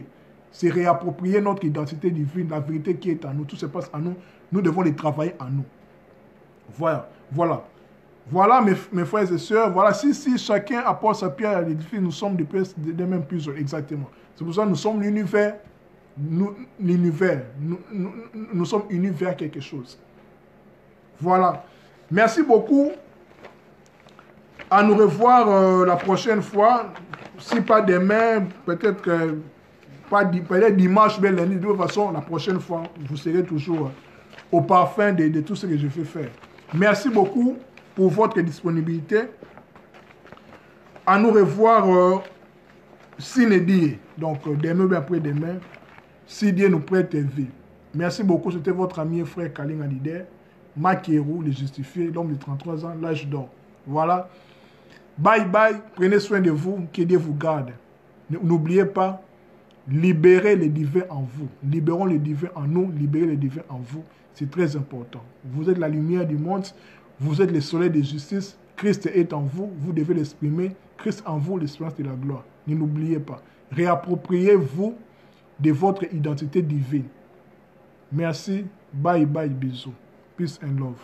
c'est réapproprier notre identité divine, la vérité qui est en nous. Tout se passe en nous. Nous devons les travailler en nous. Voilà mes frères et sœurs. Voilà, si chacun apporte sa pierre à l'édifice, nous sommes des mêmes puzzles, exactement. C'est pour ça que nous sommes l'univers. Nous sommes unis vers quelque chose. Voilà. Merci beaucoup. À nous revoir la prochaine fois. Si pas demain, peut-être dimanche, mais lundi. De toute façon, la prochaine fois, vous serez toujours au parfum de tout ce que je fais faire. Merci beaucoup pour votre disponibilité. À nous revoir Cinédie. Donc, demain ou après-demain, si Dieu nous prête vie. Merci beaucoup. C'était votre ami et frère Kaling Alider. Makérou, le justifié, l'homme de 33 ans, l'âge d'or. Voilà. Bye bye, prenez soin de vous, que Dieu vous garde. N'oubliez pas, libérez le divin en vous. Libérons le divin en nous, libérez le divin en vous. C'est très important. Vous êtes la lumière du monde, vous êtes le soleil de justice. Christ est en vous, vous devez l'exprimer. Christ en vous, l'espérance de la gloire. Ne l'oubliez pas. Réappropriez-vous de votre identité divine. Merci, bye bye, bisous. Peace and love.